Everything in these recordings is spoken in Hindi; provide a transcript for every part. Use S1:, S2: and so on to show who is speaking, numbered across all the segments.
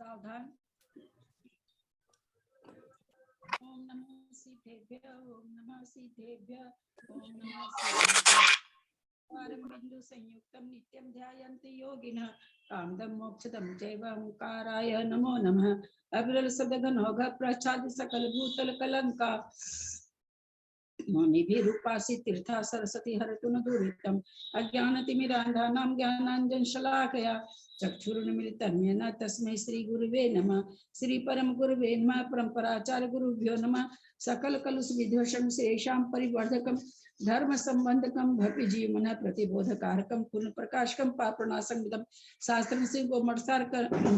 S1: सावधान। ओम नमः सीतेभ्य, ओम नमः सीतेभ्य, ओम नमः सीतेभ्य। बिंदु संयुक्तम नित्यं ध्यायन्ति योगिनः कामदं मोक्षदं चैव ओंकाराय नमो नमः। अविरल सदघनौघ प्रच्छाद सकल भूतल कलंका मौनिभिरूपासि तीर्था सरस्वती हरतु न दुरितम् अज्ञानतिमिरान्धानां ज्ञानाञ्जन शलाकया चक्षुरुन्मिलितं येन तस्मै श्री गुरुवे नमः। श्री परम गुरुवे नमः। परम्पराचार्य गुरुभ्यो नमः। सकल कलुष विध्वंसं श्रेषां परिवर्धकं धर्म संबंधकं भक्ति जीवन प्रतिबोधकारकं पूर्ण प्रकाशकं पापनाशंगदं शास्त्रं से गोमठसारक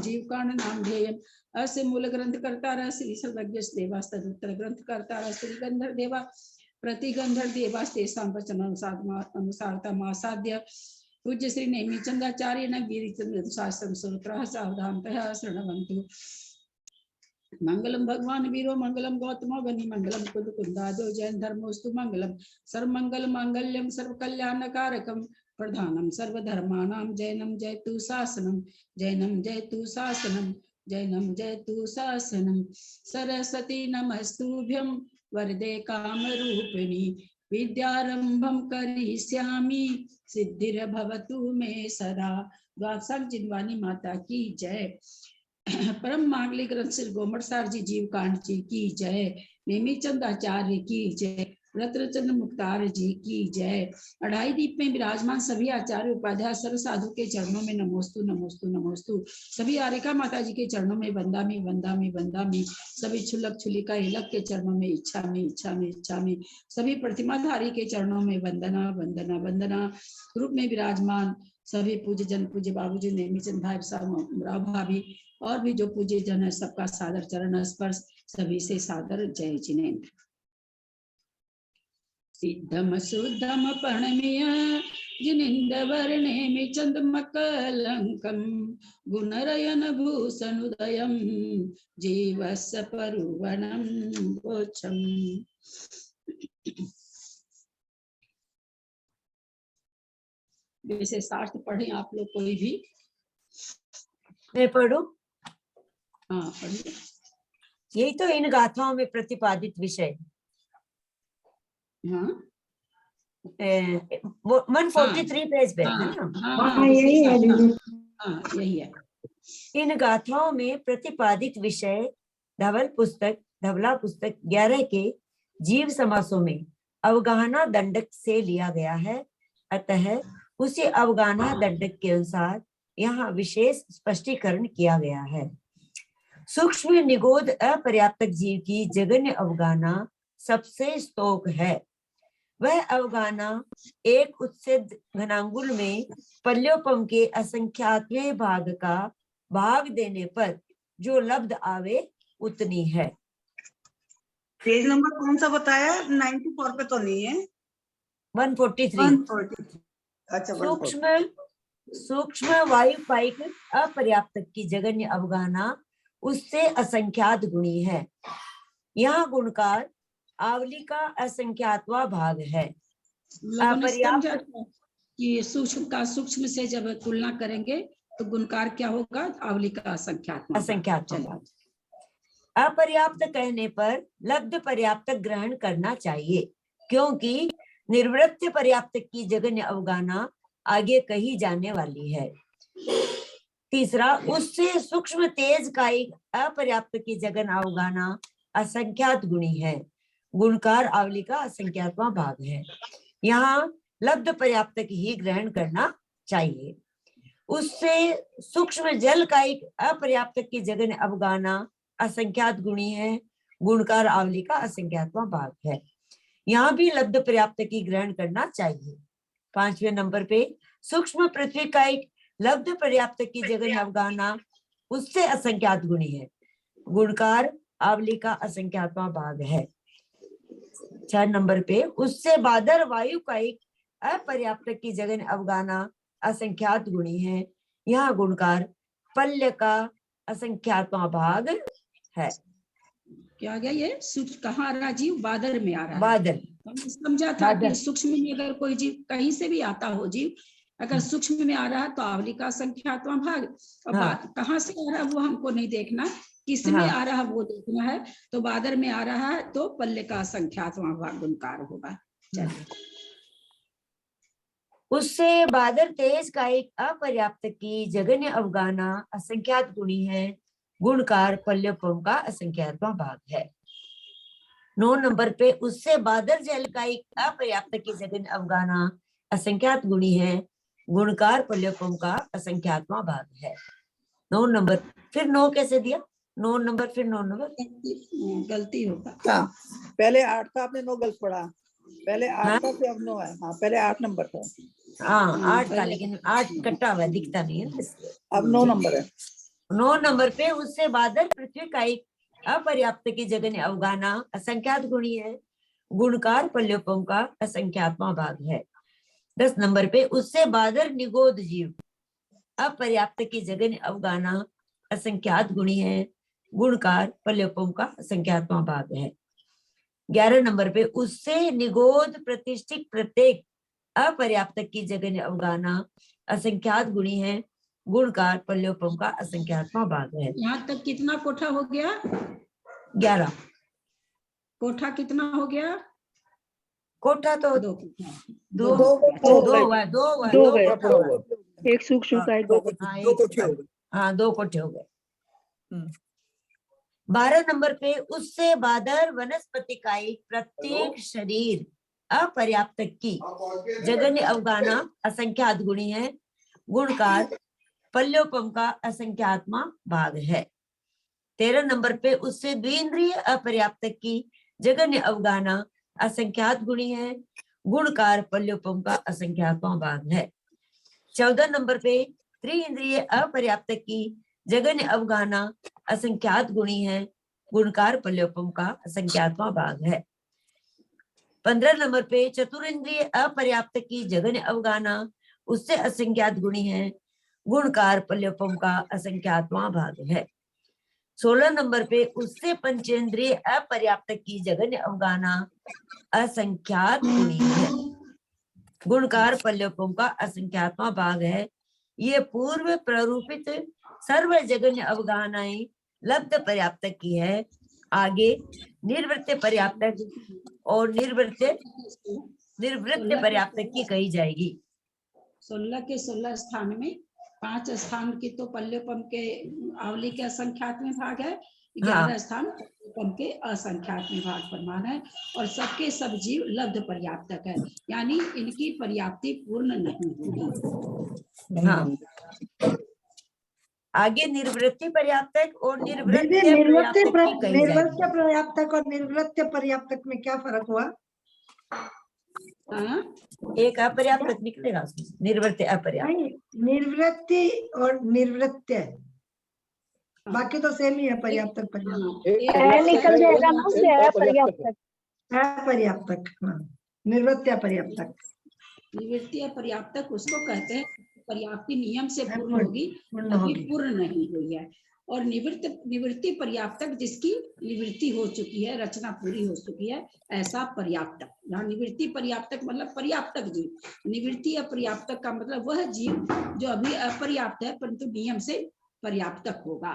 S1: जीव कारण नाम ध्येयम् अस्य मूल ग्रंथ कर्ता श्री सर्वज्ञ देवास्तदुत्तर ग्रंथ कर्ता श्री गंधर देवा प्रतिगंधर देवास्तेषां वचनानुसारतमासाद्य पूज्य श्री नेमिचंदाचार्य न गिरिचंद्र शास्त्रं सूत्रः सावधानतः शृण्वन्तु। मंगलम भगवान वीरो मंगलम गौतमो गनि मंगलम कुंद कुंदादो जैन धर्मोस्तु मंगलम सर्वमंगल मांगल्यम सर्व कल्याणकारकम प्रधानम सर्वधर्माणां जैनम जयतु शासनम जैनम जयतु शासनम जैनम जयतु शासनम। सरस्वती नमस्तुभ्यं वरदे कामरूपिणी विद्यारंभं करिष्यामि सिद्धिर्भवतु मे सदा। द्वादशांक जिनवानी माता की जय। परम मांगलिक ग्रंथ श्री गोमठसार जी जीव कांड जी की जय। नेमिचंद आचार्य की जय। रत्नचंद मुक्तार जी की जय। अढ़ाई दीप में विराजमान सभी आचार्य उपाध्याय सर्व साधु के चरणों में नमोस्तु नमोस्तु नमोस्तु। सभी आरिका माता जी के चरणों में वंदा में वंदा में वंदा में। सभी छुलक छुलिका हिलक के चरणों में इच्छा में इच्छा में इच्छा में। सभी प्रतिमाधारी के चरणों में वंदना वंदना वंदना। रूप में विराजमान सभी पूज्य जन पूज्य बाबूजी नेमिचंद भाई साहब राव भाभी और भी जो पूज्य जन है सबका सादर चरण स्पर्श सभी से सादर जय जिनेन्द्र। सिद्धम सुद्धम प्रणम्य जिनेन्द्र नेमि चंद्रमकलंकम गुणरयन भूषणुदयम जीवस्य परुवणम गोचम। वैसे शास्त्र पढ़े आप लोग कोई भी?
S2: मैं पढ़ू?
S1: हाँ पढ़िए।
S2: यही तो इन गाथाओं में प्रतिपादित विषय।
S1: हाँ
S2: 143 पेज पे है ना?
S1: हाँ यही है। हाँ यही है।
S2: इन गाथाओं में प्रतिपादित विषय धवला पुस्तक 11 के जीव समासों में अवगाहना दंडक से लिया गया है। अतः उसी अवगाहना दंडक के अनुसार यहाँ विशेष स्पष्टीकरण किया गया है। सूक्ष्म निगोद अपर्याप्तक जीव की जघन्य अवगाहना सबसे स्तोक है। वह अवगाहना एक उत्सित घनांगुल में पल्योपम के असंख्यातवें भाग का भाग देने पर जो लब्ध आवे उतनी है।
S3: पेज नंबर कौन सा बताया? 94 पे तो नहीं है।
S2: 143।
S3: अच्छा।
S2: सूक्ष्म वायु पाइक अपर्याप्तक की जघन्य अवगाहना उससे असंख्यात गुणी है। यहाँ गुणकार आवली का असंख्यातवा भाग है।
S1: अपर्याप्त कि सूक्ष्म से जब तुलना करेंगे तो गुणकार क्या होगा? आवली का असंख्यात।
S2: अपर्याप्त कहने पर लब्ध पर्याप्त ग्रहण करना चाहिए, क्योंकि निर्वृत्त पर्याप्त की जघन्य अवगाहना आगे कही जाने वाली है। तीसरा, उससे सूक्ष्म तेज कायिक अपर्याप्त की जघन्य अवगाहना असंख्यात गुणी है। गुणकार आवली का असंख्यातवां भाग है। यहाँ लब्ध पर्याप्त ही ग्रहण करना चाहिए। उससे सूक्ष्म जल कायिक अपर्याप्त की जघन्य अवगाहना असंख्यात गुणी है। गुणकार आवली का असंख्यातवां भाग है। यहाँ भी लब्ध पर्याप्त की ग्रहण करना चाहिए। 5वें नंबर पे सूक्ष्म पृथ्वी कायिक लब्ध पर्याप्त की जघन्य अवगाहना उससे असंख्यात गुणी है। गुणकार आवली का असंख्यातवां भाग है। 4 नंबर पे उससे बादर वायु कायिक अपर्याप्त की जघन्य अवगाहना असंख्यात गुणी है। यहाँ गुणकार पल्य का असंख्यातवां भाग है।
S1: क्या गया ये? सूक्ष्म कहाँ आ रहा जीव? बादर में आ रहा है।
S2: बादल
S1: हमने समझा था कि सूक्ष्म में अगर कोई जीव कहीं से भी आता हो जीव, अगर सूक्ष्म में आ रहा है तो आवली का असंख्यात्वा भाग, और
S2: हाँ।
S1: कहाँ से आ रहा है वो हमको नहीं देखना, किस में आ रहा है वो देखना है। तो बादर में आ रहा है तो पल्ले का असंख्यात्वा भाग गुणकार होगा। चलिए,
S2: उससे बादर तेज का एक अपर्याप्त की जगन्य अवगाना असंख्यात गुणी है, गुणकार पल्यपम का असंख्यात्मा भाग है। 9 नंबर पे उससे बादर जल का एक अपर्याप्त की जगन्य अवगाना असंख्यात गुणी है, गुणकार पल्यपम का असंख्यात्मा भाग है। 9 नंबर, फिर 9 कैसे दिया? 9 नंबर फिर 9 नंबर
S1: गलती होगा।
S4: हाँ, पहले 8 था, आपने 9 गलत पढ़ा। पहले 8
S2: हाँ?
S4: था, फिर अब 9 है। हाँ, पहले 8 नंबर था।
S2: हाँ 8 था, लेकिन 8 कट्टा हुआ दिखता नहीं है इसलिए।
S4: अब 9 नंबर है।
S2: 9 नंबर पे उससे बादर पृथ्वी का एक अपर्याप्त की जगन्य अवगाना असंख्यात गुणी है, गुणकार पल्योपम का असंख्यात्मा भाग है। 10 नंबर पे उससे बादर निगोद जीव अपर्याप्त की जगन्य अवगाना असंख्यात गुणी है, गुणकार पल्योपम का असंख्यात्मा भाग है। 11 नंबर पे उससे निगोद प्रतिष्ठित प्रत्येक अपर्याप्त की जगन्य अवगाना असंख्यात गुणी है, गुणकार पल्योपम का असंख्यात्मा भाग है।
S1: यहाँ तक कितना कोठा हो गया?
S2: 11
S1: कोठा कितना हो गया?
S2: कोठा तो
S1: 2 कोठा।
S2: दो
S4: दो
S2: दो
S4: गए।
S2: कोठा हुआ।
S5: एक सूक्ष्म का एक बादल।
S2: हाँ,
S4: दो कोठे हो गए।
S2: हाँ 2 कोठे हो गए। 12 नंबर पे उससे बादर वनस्पति का एक प्रत्येक शरीर अपर्याप्त की जगन्य अवगाना असंख्यात गुणी है, गुणकार पल्योपम का असंख्यात्मा भाग है। 13 नंबर पे उससे द्विंद्रिय अपर्याप्त की जगन्य अवगाना असंख्यात गुणी है, गुणकार पल्योपम का असंख्यात्मा भाग है। 14 नंबर पे त्रिइंद्रिय अपर्याप्त की जगन्य अवगाना असंख्यात गुणी है, गुणकार पल्योपम का असंख्यात्मा भाग है। 15 नंबर पे चतुरिंद्रिय अपर्याप्त की जगन्य अवगाना उससे असंख्यात गुणी है, गुणकार पल्योपम का असंख्यात्मा भाग है। 16 नंबर पे उससे पंचेंद्रिय अपर्याप्त की जगन्य अवगाना असंख्यात गुणी है, गुणकार पल्योपम का असंख्यात्मा भाग है। ये पूर्व प्ररूपित सर्व जगन्य अवगानाएं लब्ध पर्याप्त की है। आगे निर्वृत्त पर्याप्त और निर्वृत्त पर्याप्त की कही जाएगी।
S1: 16 के 16 स्थान में 5 स्थान की तो पल्योपम के आवली के असंख्यात में भाग है, 11 स्थान पल्योपम के असंख्यात में भाग प्रमाण है, और सबके सब जीव लब्ध पर्याप्तक है, यानी इनकी पर्याप्ति पूर्ण नहीं होगी।
S2: हाँ, आगे निर्वृत्ति पर्याप्तक और निर्वृत्त
S5: निर्वृत्त
S2: पर्याप्तक की कही जाएगी।
S5: पर्याप्तक और निर्वृत्त पर्याप्तक में क्या फर्क हुआ?
S1: हाँ?
S2: एक अपर्याप्तक निकलेगा उसमें, निर्वृत्त अपर्याप्त।
S5: नहीं, निर्वृत्ति और निर्वृत्त बाकी तो सेम ही है। पर्याप्तक पर्याप्तक
S1: निकल जाएगा
S5: ना उससे, अपर्याप्तक अपर्याप्तक। हाँ, निर्वृत्त पर्याप्तक।
S1: निवृत्ति पर्याप्तक उसको कहते हैं पर्याप्ति नियम से पूर्ण होगी,
S5: पूर्ण
S1: अभी
S5: होगी।
S1: पूर्ण नहीं हुई है। और निवृत्ति पर्याप्तक जिसकी निवृत्ति हो चुकी है, रचना पूरी हो चुकी है, ऐसा पर्याप्तक। यहाँ निवृत्ति पर्याप्तक मतलब पर्याप्तक जीव, निवृत्ति अपर्याप्तक का मतलब वह जीव जो अभी अपर्याप्त है परंतु नियम से पर्याप्तक होगा।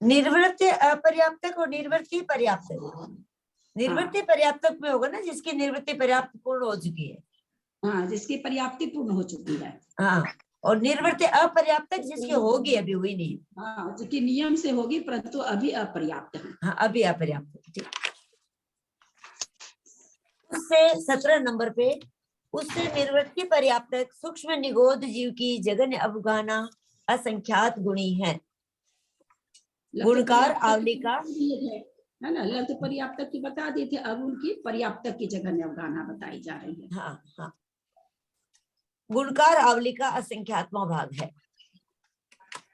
S2: निर्वृत्त अपर्याप्तक और निर्वृत्ति पर्याप्तक। निर्वृत्ति पर्याप्तक में होगा ना जिसकी निर्वृत्ति पर्याप्त पूर्ण हो चुकी है।
S1: हाँ, जिसकी पर्याप्ति पूर्ण हो चुकी है।
S2: हाँ, और निर्वृत्त अपर्याप्तक जिसकी होगी, अभी हुई नहीं।
S1: हाँ, जिसकी नियम से होगी परंतु अभी अपर्याप्त है।
S2: हाँ, अभी अपर्याप्त। उससे 17 नंबर पे उससे निर्वृत्ति पर्याप्तक सूक्ष्म निगोद जीव की जगन्य अवगाना असंख्यात गुणी है, गुणकार आवली का
S1: है ना, लब्ध पर्याप्तक की बता दिए थे, अब उनकी पर्याप्तक की जगन्य अवगाना बताई जा रही है।
S2: हाँ हाँ, गुणकार आवली का असंख्यात्मा भाग है।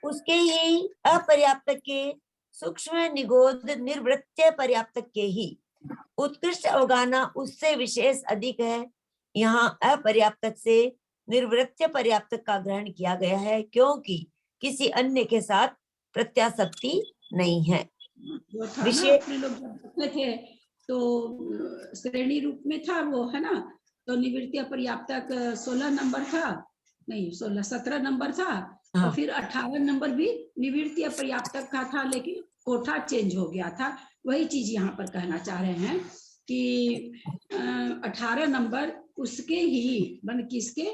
S2: उसके ही अपर्याप्तक के सूक्ष्म निगोद निर्वृत्य पर्याप्तक के ही उत्कृष्ट अवगाना उससे विशेष अधिक है। यहाँ अपर्याप्तक से निर्वृत्य पर्याप्तक का ग्रहण किया गया है, क्योंकि किसी अन्य के साथ प्रत्याशक्ति नहीं है।
S1: विषय अपने लोग जब थे तो श्रेणी रूप में था वो, है ना, तो निवृत्ति अपर्याप्तक 16 नंबर था, नहीं 17 नंबर था।
S2: हाँ।
S1: और फिर 18 नंबर भी निवृत्ति अपर्याप्तक का था, लेकिन कोठा चेंज हो गया था। वही चीज यहाँ पर कहना चाह रहे हैं कि 18 नंबर उसके ही किसके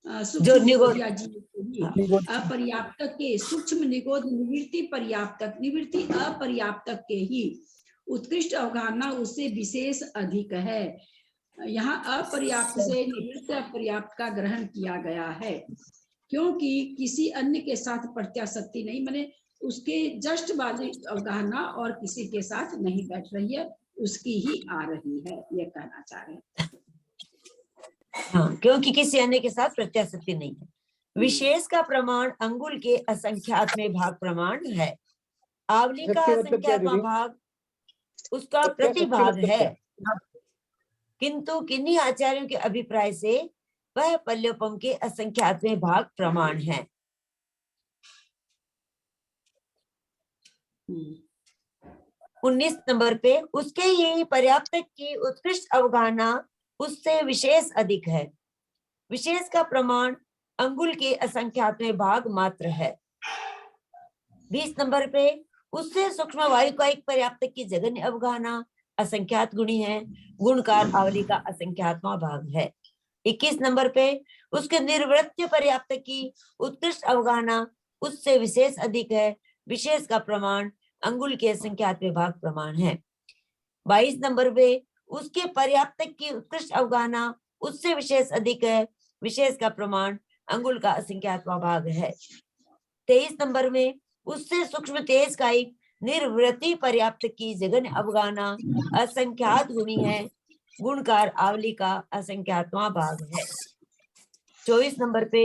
S2: जो
S1: सूक्ष्म
S2: निगोद,
S1: निगोद या जीव के ही
S4: निगोद।
S1: अपर्याप्तक के सूक्ष्म निगोद निवृत्ति पर्याप्तक निवृत्ति अपर्याप्तक के ही उत्कृष्ट अवगाहना उससे विशेष अधिक है। यहाँ अपर्याप्त से निवृत्त अपर्याप्त का ग्रहण किया गया है, क्योंकि किसी अन्य के साथ प्रत्याशक्ति नहीं, माने उसके जस्ट वाली अवगाहना और किसी के साथ नहीं बैठ रही है, उसकी ही आ रही है, ये कहना चाह रहे हैं।
S2: हाँ, क्योंकि किसी अन्य के साथ प्रत्याशक्ति नहीं है। विशेष का प्रमाण अंगुल के असंख्यात में भाग प्रमाण है। आवली का
S4: सत्य मतलब क्या
S2: असंख्यातवां
S4: दीदी?
S2: भाग उसका
S4: सत्य
S2: प्रतिभाग
S4: मतलब
S2: है,
S4: क्या?
S2: किंतु किन्हीं आचार्यों के अभिप्राय से वह पल्योपम के असंख्यातवें भाग प्रमाण है। 19 नंबर पे उसके ही पर्याप्त की उत्कृष्ट अवगाहना उससे विशेष अधिक है। विशेष का प्रमाण अंगुल के असंख्यातवें भाग मात्र है। 20 नंबर पे उससे सूक्ष्म वायु का एक पर्याप्त की जगन्य अवगाहना असंख्यात गुणी है, गुणकार आवली का असंख्यातवां भाग है। 21 नंबर पे उसके निर्वृत्य पर्याप्त की उत्कृष्ट अवगाहना उससे विशेष अधिक है। विशेष का प्रमाण अंगुल के असंख्यातवें भाग प्रमाण है। 22 नंबर पे उसके पर्याप्त की उत्कृष्ट अवगाहना उससे विशेष अधिक है। विशेष का प्रमाण अंगुल का असंख्यातवां भाग है। 23 नंबर में उससे सूक्ष्म तेज का एक निर्वृत्ति पर्याप्त की जगन अवगाहना असंख्यात गुणी है, गुणकार आवली का असंख्यातवां भाग है। 24 नंबर पे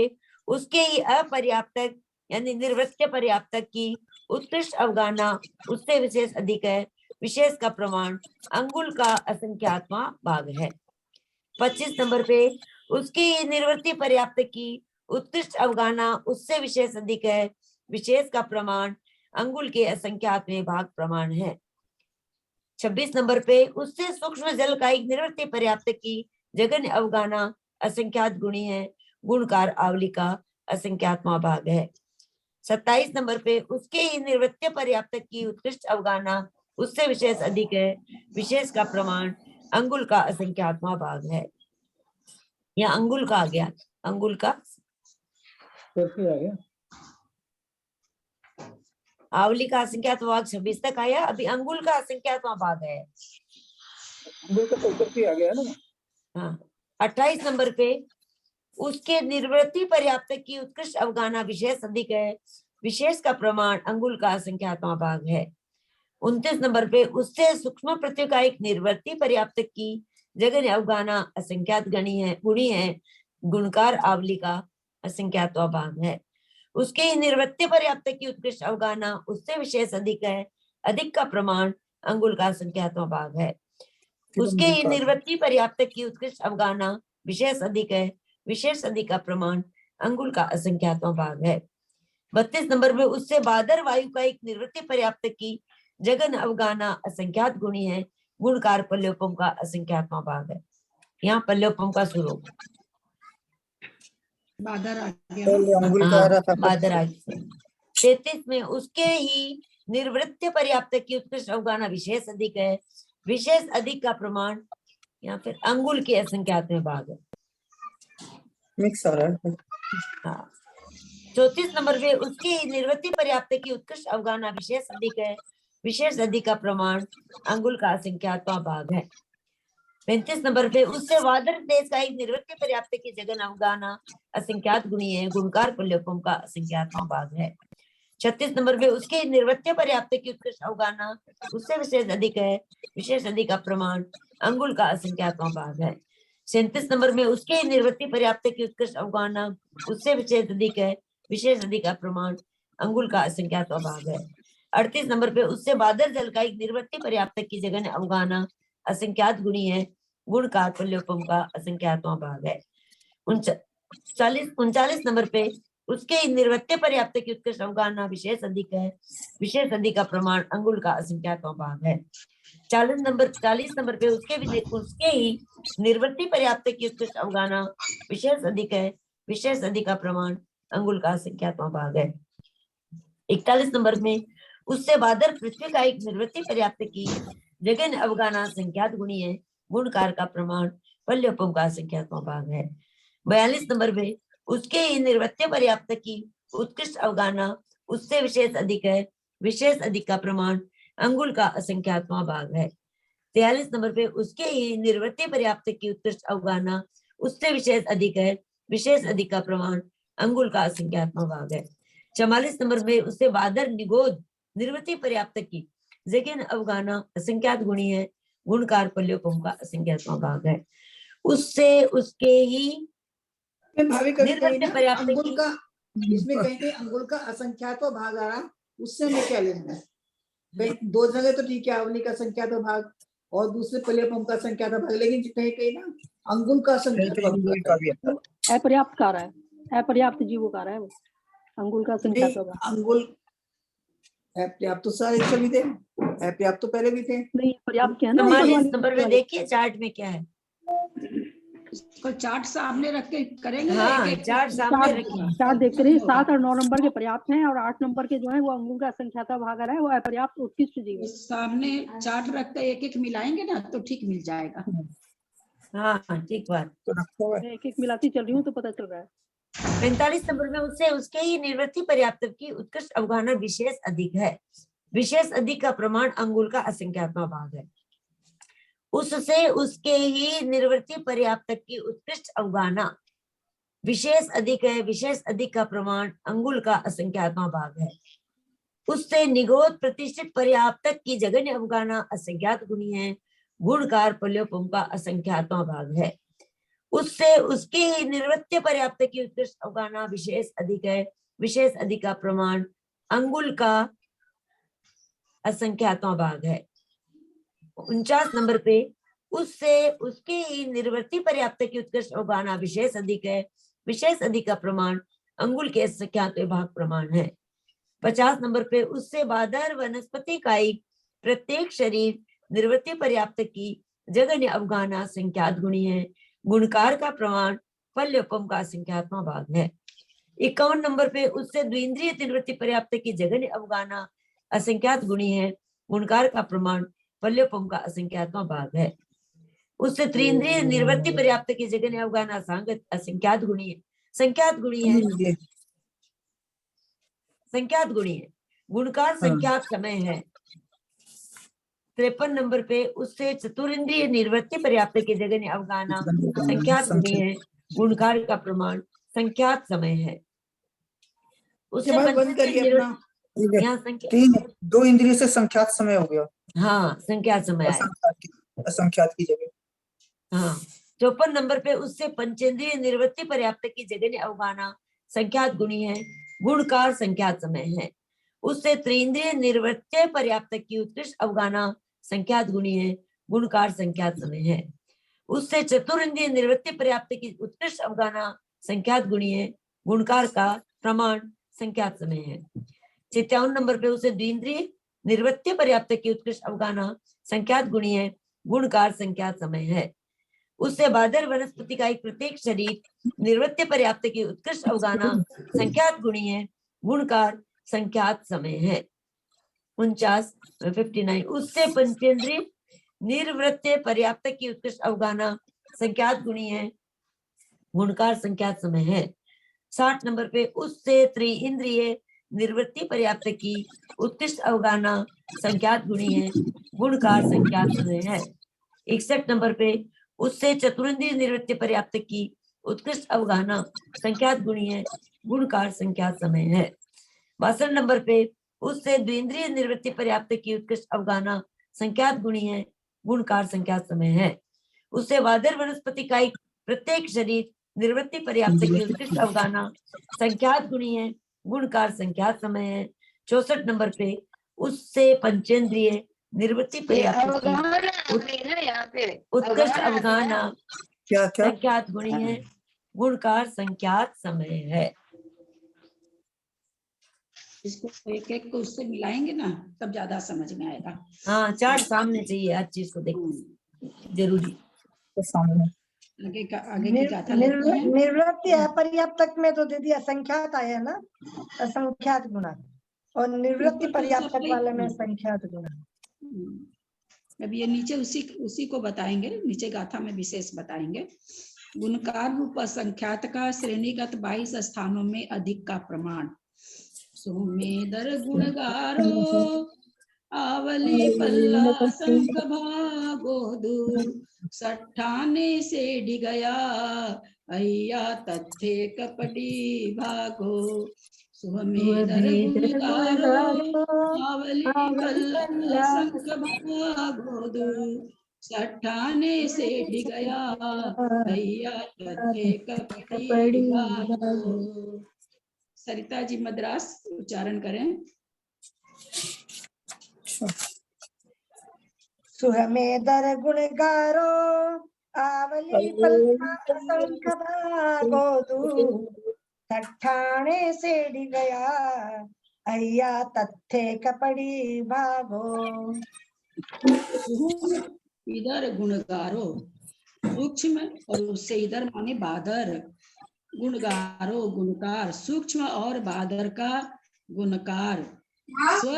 S2: उसके ही अपर्याप्तक यानी निर्वृत्य पर्याप्तक की उत्कृष्ट अवगाहना उससे विशेष अधिक है। विशेष का प्रमाण अंगुल का असंख्यातवां भाग है। 25 नंबर पे उसकी निर्वृत्ति पर्याप्त की उत्कृष्ट अवगाहना उससे विशेष अधिक है। विशेष का प्रमाण अंगुल के असंख्यातवें भाग प्रमाण है। 26 नंबर पे उससे सूक्ष्म जल का एक निर्वृत्ति पर्याप्त की जगन्य अवगाहना असंख्यात गुणी है, गुणकार आवली का असंख्यातवां भाग है। 27 नंबर पे उसके ही निर्वृत्य पर्याप्त की उत्कृष्ट अवगाहना उससे विशेष अधिक है। विशेष का प्रमाण अंगुल का असंख्यातवां भाग है। या अंगुल का आ गया, अंगुल का
S4: कैसे आ गया?
S2: आवली का असंख्यातवां भाग 26 तक आया, अभी अंगुल का असंख्यातवां भाग है।
S4: अंगुल का तो ऊपर से आ गया ना।
S2: हाँ, 28 नंबर पे उसके निर्वृत्ति पर्याप्त की उत्कृष्ट अवगाहना विशेष अधिक है। विशेष का प्रमाण अंगुल का असंख्यातवां भाग है। 29 नंबर पे उससे सूक्ष्म प्रत्यय का एक निर्वृत्ति पर्याप्त की जगन्य अवगाहना असंख्यात गुणी है, गुणकार आवली का असंख्यातवां भाग है। उसके निर्वृत्ति पर्याप्त की उत्कृष्ट अवगाहना उससे विशेष अधिक है। अधिक का प्रमाण अंगुल का असंख्यातवां भाग है। उसके निर्वृत्ति पर्याप्त की उत्कृष्ट अवगाहना विशेष अधिक है। विशेष अधिक का प्रमाण अंगुल का असंख्यातवां भाग है। 32 नंबर में उससे बादर वायु का एक निर्वृत्ति पर्याप्त की जगन अवगाहना असंख्यात गुणी है, गुणकार पल्योपम का असंख्यातवां भाग है। यहाँ पल्योपम का सुर होगा।
S1: बादर आ गया।
S4: अंगुल का आ रहा था।
S2: बादर आ गया। 33 में उसके ही निर्वृत्य पर्याप्त की उत्कृष्ट अवगाहना विशेष अधिक है। विशेष अधिक का प्रमाण यहाँ फिर अंगुल के असंख्यातवें भाग है।
S4: मिक्स आ रहा है।
S2: हाँ। 34 नंबर पे उसकी निर्वृत्ति पर्याप्त की उत्कृष्ट अवगाहना विशेष अधिक है। विशेष अधिक का प्रमाण अंगुल का असंख्यातवां भाग है। 35 नंबर पे उससे वादर देश का एक निर्वृत्ति पर्याप्त की जगन अवगाहना असंख्यात गुणी है, गुणकार पल्योपम का असंख्यातवां भाग है। 36 नंबर पे उसके निर्वृत्ति पर्याप्त की उत्कृष्ट अवगाहना उससे विशेष अधिक है। विशेष अधिक का प्रमाण अंगुल का असंख्यातवां भाग है। 37 नंबर में उसके निर्वृत्ति पर्याप्त की उत्कृष्ट अवगाहना उससे विशेष अधिक है। विशेष अधिक का प्रमाण अंगुल का असंख्यातवां भाग है। 38 नंबर पे उससे बादल जल का एक निर्वृत्ति पर्याप्त की जगन अवगाहना असंख्यात गुणी है, गुणकार पल्योपम का असंख्यातवां भाग है। 39 नंबर पे उसके ही निर्वृत्य पर्याप्त की उत्कृष्ट अवगाहना विशेष अधिक है, विशेष अधिक का प्रमाण अंगुल का असंख्यात्मक भाग है। 40 नंबर पे उसके ही निर्वृत्ति पर्याप्त की उत्कृष्ट अवगाहना विशेष अधिक है, विशेष अधिक का प्रमाण अंगुल का असंख्यात्मक भाग है। 41 नंबर में उससे बादर पृथ्वी का एक निर्वृत्ति पर्याप्त की जगन अवगाहना संख्यात गुणी है, गुणकार का प्रमाण पल्योपम का संख्यात्मक भाग है। 42 नंबर में उसके ही निर्वृत्य पर्याप्त की उत्कृष्ट अवगाहना उससे विशेष अधिक है, विशेष अधिक का प्रमाण अंगुल का असंख्यात्मक भाग है। 43 नंबर पे उसके ही निर्वृत्य पर्याप्त की उत्कृष्ट अवगाहना उससे विशेष अधिक है, विशेष अधिक का प्रमाण अंगुल का असंख्यात्मक भाग है। 44 नंबर में उससे बादर निगोद निर्वृत्ति पर्याप्त की जगन अवगाहना असंख्यात गुणी है, गुणकार पल्योपम का असंख्यात्मक भाग है। उससे उसके ही
S4: भाभी कभी कहीं ना
S2: पर्याप्त
S4: अंगुल
S2: की
S4: का, इसमें कहीं कहीं अंगुल का असंख्यात भाग आ रहा, उससे हमें क्या लेना है? कहीं दो जगह तो ठीक है, अवनी का संख्यात भाग और दूसरे पल्योपम का संख्यात भाग, लेकिन कहीं कहीं ना अंगुल का संख्यात भाग
S6: अपर्याप्त का रहा है, अपर्याप्त जीवो का रहा है वो अंगुल का संख्या तो
S4: अंगुल अपर्याप्त तो सारे सभी थे, अपर्याप्त तो पहले भी थे।
S6: नहीं, पर्याप्त क्या है ना।
S2: 44 नंबर में देखिए चार्ट में क्या है।
S1: इसको चार्ट सामने रख के करेंगे ना,
S2: हाँ,
S1: एक-एक
S2: चार्ट सामने रखिए।
S6: चार्ट देखते रहिए, 7 और 9 नंबर के पर्याप्त हैं और 8 नंबर के जो है वो अंगुल का संख्याता भाग आ रहा है, वो अपर्याप्त उत्कृष्ट जीव है।
S1: सामने चार्ट रख के एक एक मिलाएंगे ना तो ठीक मिल जाएगा।
S2: हाँ, ठीक बात।
S6: मैं एक एक मिलाती चल रही हूँ तो पता चल रहा है।
S2: 45 नंबर में उससे उसके ही निर्वृत्ति पर्याप्त की उत्कृष्ट अवगाहना विशेष अधिक है, विशेष अधिक का प्रमाण अंगुल का असंख्यात्मक भाग है। उससे उसके ही निर्वृत्ति पर्याप्त की उत्कृष्ट अवगाहना विशेष अधिक है, विशेष अधिक का प्रमाण अंगुल का असंख्यात्मक भाग है। उससे निगोद प्रतिष्ठित पर्याप्त की जगन्य अवगाहना असंख्यात गुणी है, गुणकार पल्योपम का असंख्यात्मक भाग है। उससे उसके ही निर्वृत्य पर्याप्त की उत्कृष्ट अवगाहना विशेष अधिक है, विशेष अधिक का प्रमाण अंगुल का असंख्यात्मक भाग है। 49 नंबर पे उससे उसके ही निर्वृत्ति पर्याप्त की उत्कृष्ट अवगाहना विशेष अधिक है, विशेष अधिक का प्रमाण अंगुल के असंख्यात भाग प्रमाण है। 50 नंबर पे उससे बादर वनस्पति का एक प्रत्येक शरीर निर्वृत्ति पर्याप्त की जगन्य अवगाहना संख्यात गुणी है, गुणकार का प्रमाण पल्योपम का असंख्यात्मक भाग है। 51 नंबर पे उससे द्विंद्रिय निर्वृत्ति पर्याप्त की जगन्य अवगाहना असंख्यात गुणी है, गुणकार का प्रमाण पल्योपम का असंख्यात्मक भाग है। उससे त्रिंद्रिय निर्वृत्ति पर्याप्त की जगन्य अवगाहना असंख्यात गुणी है, संख्यात गुणी है, संख्यात गुणी है, गुणकार संख्यात समय है। 53 नंबर पे उससे चतुरिंद्रिय निर्वृत्ति पर्याप्त की जगन्य अवगाहना संख्यात गुणी है, गुणकार का प्रमाण संख्यात समय है। उससे
S4: बंद करिए अपना,
S2: यहाँ संख्या
S7: 2 इंद्रिय से संख्यात समय हो गया।
S2: हाँ, संख्यात समय आया।
S7: असंख्यात की जगह।
S2: हाँ, 54 नंबर पे उससे पंचेंद्रिय निर्वृत्ति पर्याप्त की जगन्य अवगाहना संख्यात गुणी है, गुणकार संख्यात समय है। उससे त्रिंद्रिय निर्वृत्ति पर्याप्त की उत्कृष्ट अवगाहना संख्यात गुणी है, गुणकार संख्यात समय है। उससे चतुरिंद्रिय निर्वृत्ति पर्याप्त की उत्कृष्ट अवगाहना संख्यात गुणी है, गुणकार का प्रमाण संख्यात समय है। 57 नंबर पे उसे द्विंद्रिय निर्वृत्ति पर्याप्त की उत्कृष्ट अवगाहना संख्यात गुणी है, गुणकार संख्यात समय है। उससे बादर वनस्पति का एक प्रत्येक शरीर निर्वृत्ति पर्याप्त की उत्कृष्ट अवगाहना संख्यात गुणी है, गुणकार संख्यात समय है। 59 उससे पंचेंद्रिय निर्वृत्ति पर्याप्त की उत्कृष्ट अवगाहना संख्यात गुणी है, गुणकार संख्यात समय है। 60 नंबर पे उससे त्रिइंद्रिय निर्वृत्ति पर्याप्त की उत्कृष्ट अवगाहना संख्यात गुणी है, गुणकार संख्यात समय है। 61 नंबर पे उससे चतुरिंद्रिय निवृत्ति पर्याप्त की उत्कृष्ट अवगाहना संख्यात गुणी है, गुणकार संख्यात समय है। 62 नंबर पे उससे द्विंद्रिय निवृत्ति पर्याप्त की उत्कृष्ट अवगाहना संख्यात गुणी है, गुणकार संख्यात समय है। उससे वादर वनस्पति का एक प्रत्येक शरीर निवृत्ति पर्याप्त की उत्कृष्ट अवगाहना संख्यात गुणी है, गुणकार संख्यात समय है। 64 नंबर पे उससे पंचेंद्रिय निवृत्ति पर्याप्त की उत्कृष्ट अवगाहना संख्यात गुणी है, गुणकार संख्यात समय है।
S1: इसको एक एक को उससे मिलाएंगे ना तब ज्यादा समझ में आएगा।
S2: हाँ, चार्ट सामने चाहिए, हर चीज को देखो जरूरी।
S7: तो सामने
S1: आगे की गाथा लेते हैं।
S5: निर्वृत्ति अपर्याप्तक में तो दीदी असंख्यात आया ना, असंख्यात गुणा, और निवृत्ति पर्याप्तक वाले में संख्यात गुणा।
S1: अब ये नीचे उसी को बताएंगे, नीचे गाथा में विशेष बताएंगे। गुणकार रूप असंख्यात का श्रेणीगत 22 स्थानों में अधिक का प्रमाण। सुमेदर गुणगारो आवली पल्ला संख भागो दूर, सठाने से ढिगया अय्या तथ्य कपटी भागो। सुमेदर गुणगारो आवली पल्ला संख भागो दूर, सठाने से ढिगया अय्या तथ्य कपटी भागो। सरिता जी मद्रास उच्चारण करें।
S5: सुमेदर गुणगारो आवली पल्ला संख भागो दूर, सठाने से ढिगया अय्या तथ्य कपटी भागो।
S1: इधर गुणगारो सूक्ष्म और उससे इधर माने बादर। गुणगारो गुणकार सूक्ष्म और बादर का गुणकार। स्व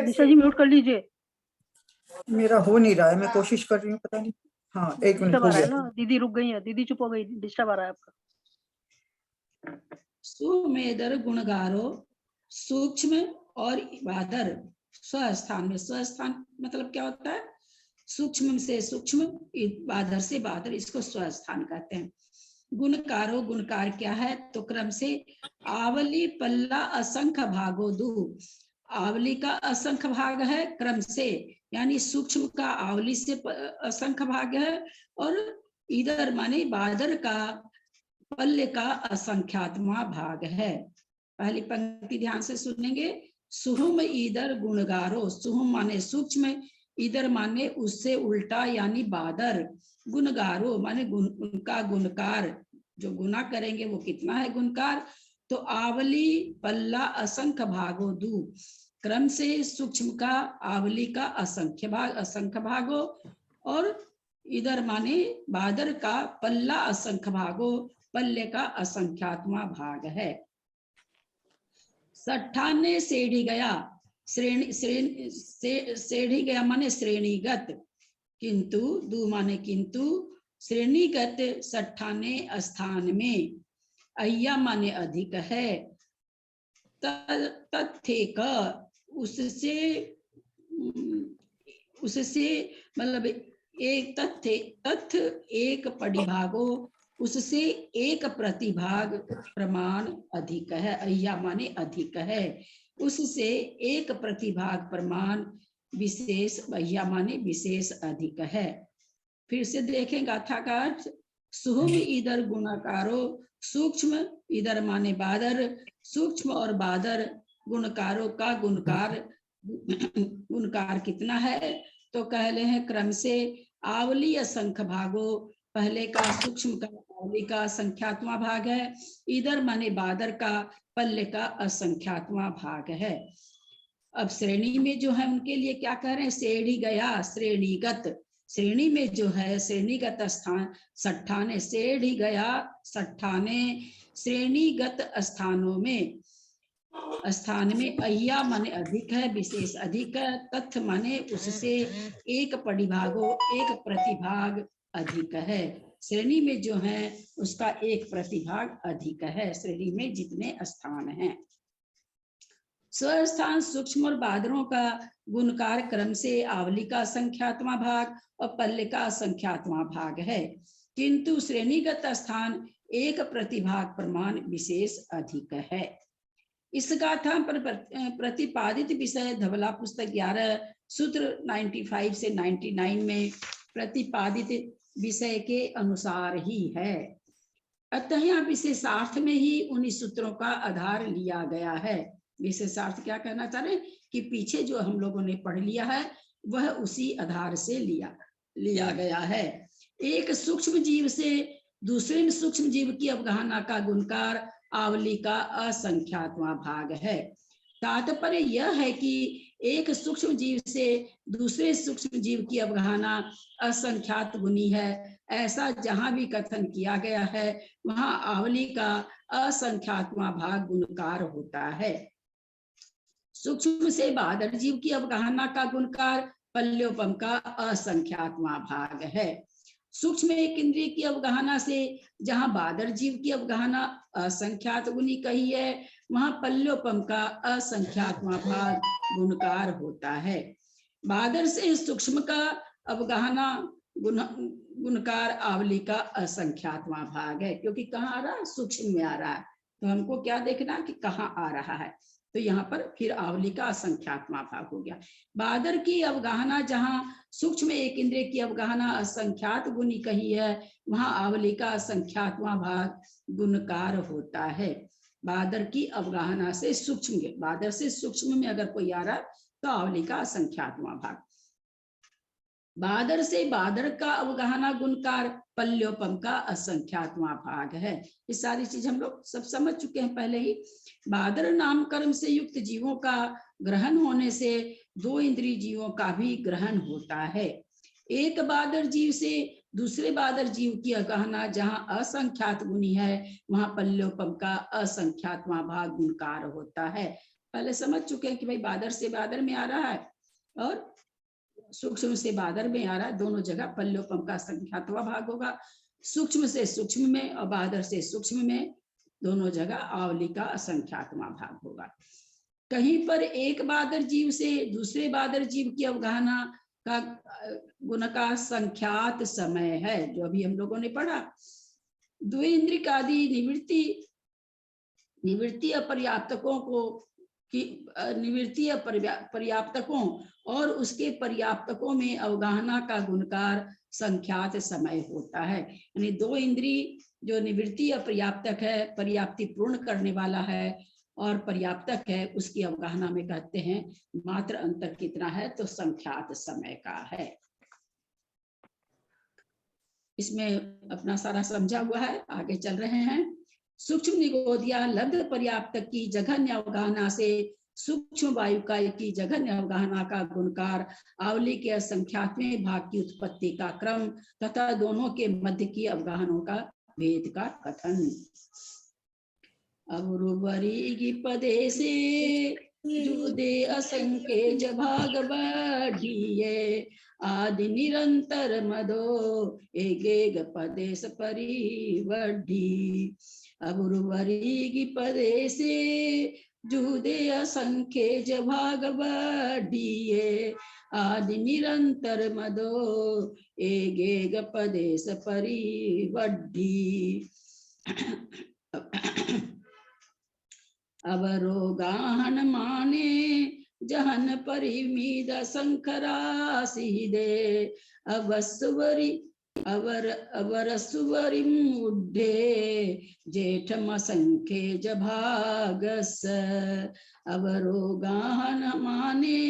S6: दिशा जी म्यूट कर लीजिए,
S7: मेरा हो नहीं रहा है, मैं कोशिश कर रही हूँ, पता नहीं। हाँ, एक मिनट
S6: डिस्टर्ब
S7: हो
S6: आ रहा है
S7: गया।
S6: ना, दीदी रुक गई है, दीदी चुप हो गई, डिस्टर्ब आ रहा है आपका।
S1: सुमेदर गुणगारो सूक्ष्म और बादर स्वस्थान में। स्वस्थान मतलब क्या होता है? सूक्ष्म से सूक्ष्म, बादर से बादर, इसको स्वस्थान कहते हैं। गुणकारो गुणकार क्या है? तो क्रम से आवली पल्ला असंख्य भागो दू। आवली का असंख्य भाग है क्रम से, यानी सूक्ष्म का आवली से असंख्य भाग है, और इधर माने बादर का पल्ले का असंख्यात्मा भाग है। पहली पंक्ति ध्यान से सुनेंगे। सुहुम इधर गुणगारो, सुहुम माने सूक्ष्म, इधर माने उससे उल्टा यानी बादर। गुणगारो माने उनका गुणकार, जो गुना करेंगे वो कितना है गुणकार। तो आवली पल्ला असंख्य भागो दू, क्रम से सूक्ष्म का आवली का असंख्य भागो, और इधर माने बादर का पल्ला असंख्य भागो, पल्ले का असंख्यात्मा भाग है। सठाने सेढ़ी गया, सेढ़ी गया माने श्रेणीगत, किंतु दू माने किंतु, श्रेणीगत सठाने स्थान में, अय्या माने अधिक है, तथ्य का उससे मतलब एक तथ्य एक परिभागो, उससे एक प्रतिभाग प्रमाण अधिक है। अय्या माने अधिक है, उससे एक प्रतिभाग प्रमाण विशेष, अय्या माने विशेष अधिक है। फिर से देखें गाथा का अर्थ। सुहुम इधर गुणाकारो, सूक्ष्म इधर माने बादर, सूक्ष्म और बादर गुणकारों का गुणकार। गुणकार कितना है? तो कहले हैं क्रम से आवली असंख्य भागो, पहले का सूक्ष्म का आवली का संख्यात्मा भाग है, इधर माने बादर का पल्ले का असंख्यात्मा भाग है। अब श्रेणी में जो है उनके लिए क्या कह रहे हैं? सेढ़ी गया श्रेणीगत, श्रेणी में जो है श्रेणीगत स्थान सठाने, सेढ़ी गया सठाने श्रेणीगत स्थानों में, स्थान में अय्या माने अधिक है, विशेष अधिक है, तथ्य माने उससे एक परिभागो, एक प्रतिभाग अधिक है। श्रेणी में जो है उसका एक प्रतिभाग अधिक है, श्रेणी में जितने स्थान हैं। स्वस्थान सूक्ष्म और बादरों का गुणकार क्रम से आवली का संख्यात्मा भाग और पल्ले का संख्यात्मा भाग है, किंतु श्रेणीगत स्थान एक प्रतिभाग प्रमाण विशेष अधिक है। इस गाथा पर प्रतिपादित विषय धवला पुस्तक 11 सूत्र 95 से 99 में प्रतिपादित विषय के अनुसार ही है। अतः यहाँ विशेषार्थ में ही उन्हीं सूत्रों का आधार लिया गया है। विशेषार्थ क्या कहना चाह रहे हैं कि पीछे जो हम लोगों ने पढ़ लिया है वह उसी आधार से लिया, लिया गया है। एक सूक्ष्म जीव से दूसरे में सूक्ष्म जीव की अवगाहना का गुणकार आवली का असंख्यातवां भाग है। तात्पर्य यह है कि एक सूक्ष्म जीव से दूसरे सूक्ष्म जीव की अवगाहना असंख्यात गुनी है। ऐसा जहां भी कथन किया गया है वहां आवली का असंख्यातवां भाग गुणकार होता है। सूक्ष्म से बादर जीव की अवगाहना का गुणकार पल्योपम का असंख्यातवां भाग है। सूक्ष्म एक इंद्रिय की अवगाहना से जहां बादर जीव की अवगाहना असंख्यात गुनी कही है वहां पल्योपम का असंख्यातवां भाग गुणकार होता है। बादर से सूक्ष्म का अवगाहना गुणकार आवली का असंख्यातवां भाग है, क्योंकि कहाँ आ रहा है, सूक्ष्म में आ रहा है। तो हमको क्या देखना कि कहाँ आ रहा है, तो यहाँ पर फिर आवली का असंख्यातवां भाग हो गया। बादर की अवगाहना जहाँ सूक्ष्म एक इंद्रिय की अवगाहना असंख्यात गुनी कही है वहां आवली का असंख्यातवां भाग गुणकार होता है। बादर की अवगाहना से सूक्ष्म, बादर से सूक्ष्म में अगर कोई आ रहा तो आवली का असंख्यातवां भाग। बादर से बादर का अवगाहना गुणकार पल्योपम का असंख्यातवां भाग है। ये सारी चीज हम लोग सब समझ चुके हैं पहले ही। बादर नाम कर्म से युक्त जीवों का ग्रहण होने से दो इंद्रिय जीवों का भी ग्रहण होता है। एक बादर जीव से दूसरे बादर जीव की अवगाहना जहाँ असंख्यात गुनी है वहां पल्योपम का असंख्यातवां भाग गुणकार होता है। पहले समझ चुके हैं कि भाई बादर से बादर में आ रहा है और सूक्ष्म से बादर में आ रहा है, दोनों जगह पल्योपम का असंख्यातवां भाग होगा। सूक्ष्म से सूक्ष्म में और बादर से सूक्ष्म में दोनों जगह आवली का असंख्यातवां भाग होगा। कहीं पर एक बादर जीव से दूसरे बादर जीव की अवगाहना का गुण का संख्यात समय है, जो अभी हम लोगों ने पढ़ा। द्विन्द्रिक आदि निवृत्ति अपर्याप्तकों को कि निवृत्ति पर्याप्तकों और उसके पर्याप्तकों में अवगाहना का गुणकार संख्यात समय होता है। यानी दो इंद्रिय जो निवृत्ति अपर्याप्तक है, पर्याप्ति पूर्ण करने वाला है और पर्याप्तक है, उसकी अवगाहना में कहते हैं मात्र अंतर कितना है, तो संख्यात समय का है। इसमें अपना सारा समझा हुआ है, आगे चल रहे हैं। सूक्ष्म निगोदिया लब्ध पर्याप्तक की जघन्य अवगाहना से सूक्ष्म वायुकाय की जघन्य अवगाहना का गुणकार आवली के असंख्यातवें भाग की उत्पत्ति का क्रम तथा दोनों के मध्य की अवगाहनों का भेद का कथन। अवरुवरी पदे से जुदे असंख्य जभाग बढ़िए आदि निरंतर मदो एक पदेश परिवर्धी। अवरुवरी पदे से जुदे असंख्य जभाग बढ़िए आदि निरंतर मदो एक पदेश परिवर्धी। अवरोगाहन माने जहन परिमिद संखरासी दे अवस्वरी अवरसुवरिम उड्ढे जेठम असंख्य जभागस। अवरोगाहन माने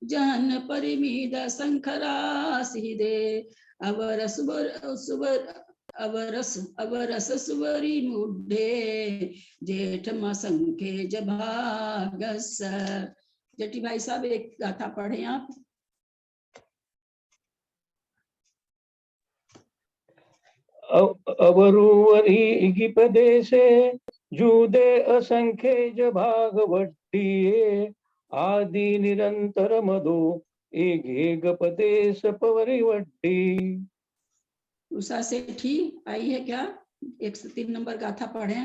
S1: जहन परिमिद संखरासी दे अवरस सुवरी मुड्ढे जेठम असंख्य जभागस। जटी भाई साहब एक गाथा पढ़े आप।
S8: अवरुवरी पदे से जूदे असंख्य जभाग वड्डिये आदि निरंतर मदो एक पदेश परिवड्डी।
S1: उषा सेठी आई है क्या? 103 नंबर गाथा पढ़े।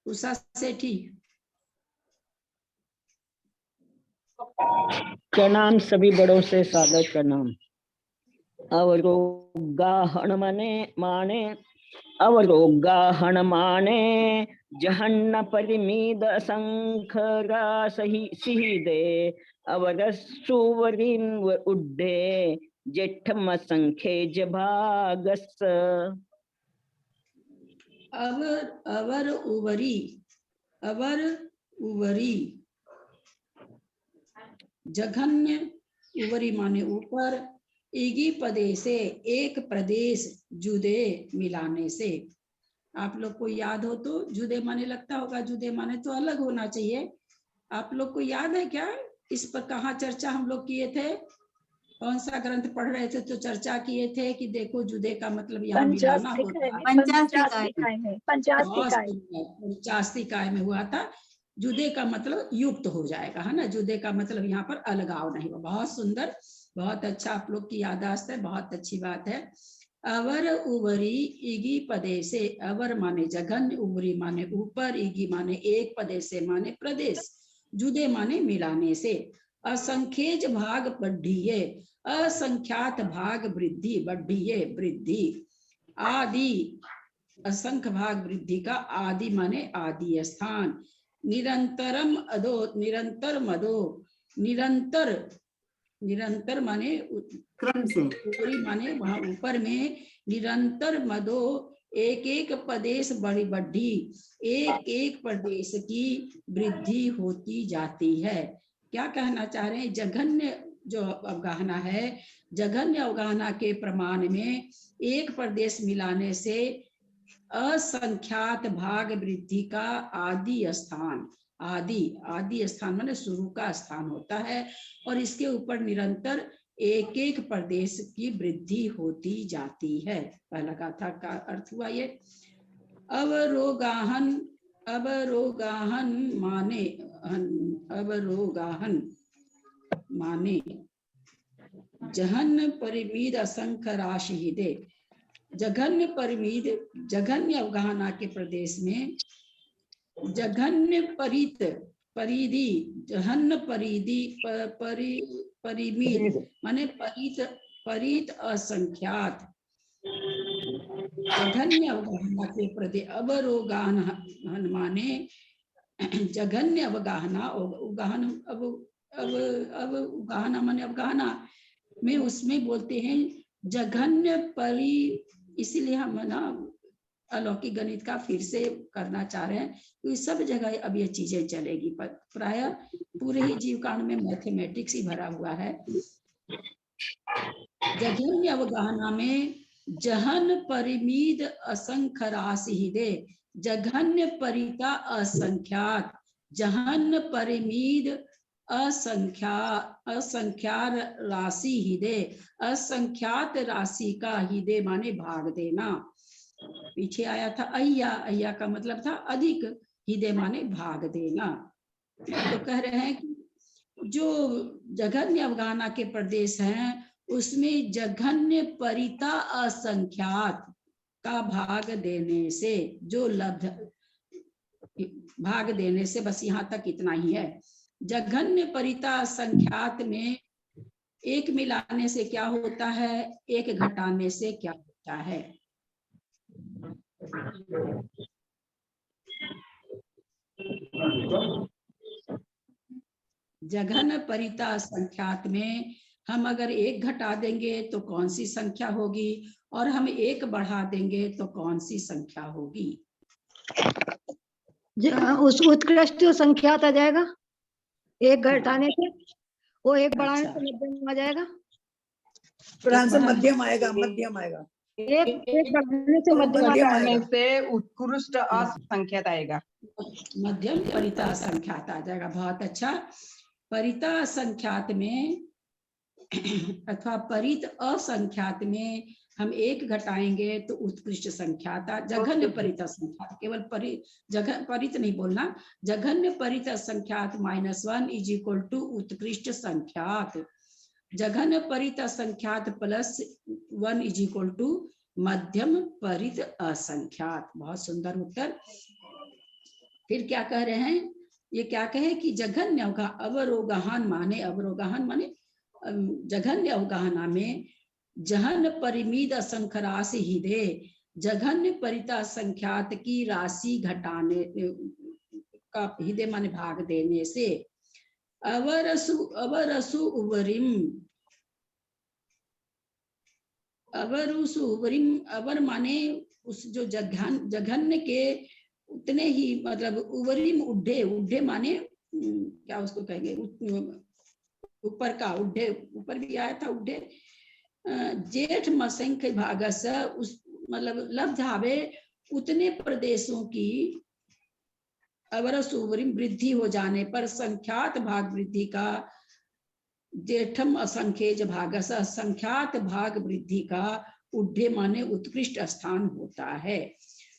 S1: उषा सेठी।
S9: प्रणाम सभी बड़ों से सादर प्रणाम। अवरोगाहन माने अवरोगाहन माने जहन्न परिमिद संखरा सही दे अवरसुवरिन उड्डे जेठम संख्य जभागस।
S1: अवर अवर उवरी, अवर उवरी, जघन्य, उवरी माने ऊपर, इगी पदे से, एक प्रदेश, जुदे मिलाने से। आप लोग को याद हो तो जुदे माने लगता होगा, जुदे माने तो अलग होना चाहिए। आप लोग को याद है क्या इस पर कहाँ चर्चा हम लोग किए थे? कौन सा ग्रंथ पढ़ रहे थे तो चर्चा किए थे कि देखो जुदे का मतलब यहाँ मिलाना होता है। पंचास्तिकाय में हुआ था। जुदे का मतलब युक्त हो जाएगा, है ना। जुदे का मतलब यहाँ पर अलगाव नहीं हुआ। बहुत सुंदर, बहुत अच्छा, आप लोग की याददाश्त है, बहुत अच्छी बात है। अवर उवरी, इगी पदे से, अवर माने जघन्य, उवरी माने ऊपर, इगी माने एक, पदे से माने प्रदेश, जुदे माने मिलाने से। असंख्येज भाग बढ़िए, असंख्यात भाग वृद्धि, बढ़िए वृद्धि। आदि, असंख्य भाग वृद्धि का आदि माने आदि स्थान। निरंतरम अधो, निरंतर मदो, निरंतर, निरंतर माने
S7: क्रम से
S1: ऊपरी माने वहां ऊपर में, निरंतर मदो, एक एक प्रदेश बड़ी बढ़ी, एक एक प्रदेश की वृद्धि होती जाती है। क्या कहना चाह रहे हैं? जघन्य जो अवगाहना है, जघन्य अवगाहना के प्रमाण में एक प्रदेश मिलाने से असंख्यात भाग वृद्धि का आदि स्थान, आदि, आदि स्थान माने शुरू का स्थान होता है, और इसके ऊपर निरंतर एक एक प्रदेश की वृद्धि होती जाती है। पहला गाथा का अर्थ हुआ ये। अवरोगाहन, अवरोगाहन माने, अवरोगाहन माने जघन्य परिमीद असंख्य राशि दे। जघन्य परिमीद, जघन्य अवगाहना के प्रदेश में जघन्य परित, परिधि, जघन्य परिधि, परिमीत माने परित, परित असंख्यात। जघन्य अवगाहना के प्रदेश, अवरोगाहन माने जघन्य अवगाहना, उगाहन, अब उगाहना माने अवगाहना में उसमें बोलते हैं जघन्य परि, इसीलिए हम ना अलौकिक गणित का फिर से करना चाह रहे हैं, तो सब जगह अब ये चीजें चलेगी। प्राय पूरे ही जीव कांड में मैथमेटिक्स ही भरा हुआ है। जघन्य अवगाहना में जहन परिमीद असंख्य राशि दे, जघन्य परिता असंख्यात, जहन परिमीद असंख्या, असंख्यात राशि ही दे, असंख्यात राशि का ही दे माने भाग देना। पीछे आया था अय्या, अय्या का मतलब था अधिक, ही दे माने भाग देना। तो कह रहे हैं कि जो जघन्य अवगाहना के प्रदेश हैं उसमें जघन्य परिता असंख्यात का भाग देने से, जो लब्ध भाग देने से, बस यहाँ तक इतना ही है। जघन्य परिता संख्यात में एक मिलाने से क्या होता है, एक घटाने से क्या होता है। जघन्य परिता संख्यात में हम अगर एक घटा देंगे तो कौन सी संख्या होगी, और हम एक बढ़ा देंगे तो कौन सी संख्या होगी।
S5: उस उत्कृष्ट संख्यात आ जाएगा, एक घटाने से, वो एक बढ़ाने से मध्यम आ जाएगा,
S7: प्रधान से मध्यम आएगा, मध्यम आएगा,
S5: एक बढ़ाने से मध्यम
S7: मध्यम
S5: आएगा।
S7: आएगा।
S10: से उत्कृष्ट असंख्यात आएगा,
S1: मध्यम परिता संख्यात आ जाएगा। बहुत अच्छा। परिता संख्यात में अथवा परित असंख्यात में हम एक घटाएंगे तो उत्कृष्ट संख्यात। जघन्य परिता संख्यात, केवल परित नहीं बोलना, जघन्य परिता संख्यात -1 इज इक्वल टू उत्कृष्ट संख्यात। जघन्य परिता संख्यात +1 इज इक्वल टू मध्यम परित असंख्यात। बहुत सुंदर उत्तर। फिर क्या कह रहे हैं, ये क्या कहे कि जघन्य अवरोगाहन माने, अवरोगाहन माने जघन्य अवगाहना में जहन परिमीद असंख्य राशि ही दे, जघन्य परिता संख्यात की राशि घटाने का हिदे माने भाग देने से। अवरसु, अवरसु उवरिम, अवरुसु उवरिम, अवर माने उस जो जघन्य के उतने ही मतलब उवरिम उड्ढे, उड्ढे माने क्या उसको कहेंगे, ऊपर का उड्ढे, ऊपर भी आया था उड्ढे, जेठ मसंख्य भागस, उस मतलब लब्ध हावे उतने प्रदेशों की अवरस उवरिम वृद्धि हो जाने पर संख्यात भाग वृद्धि का, जेठम असंख्यज भागस, असंख्यात भाग वृद्धि का उड्ढे माने उत्कृष्ट स्थान होता है।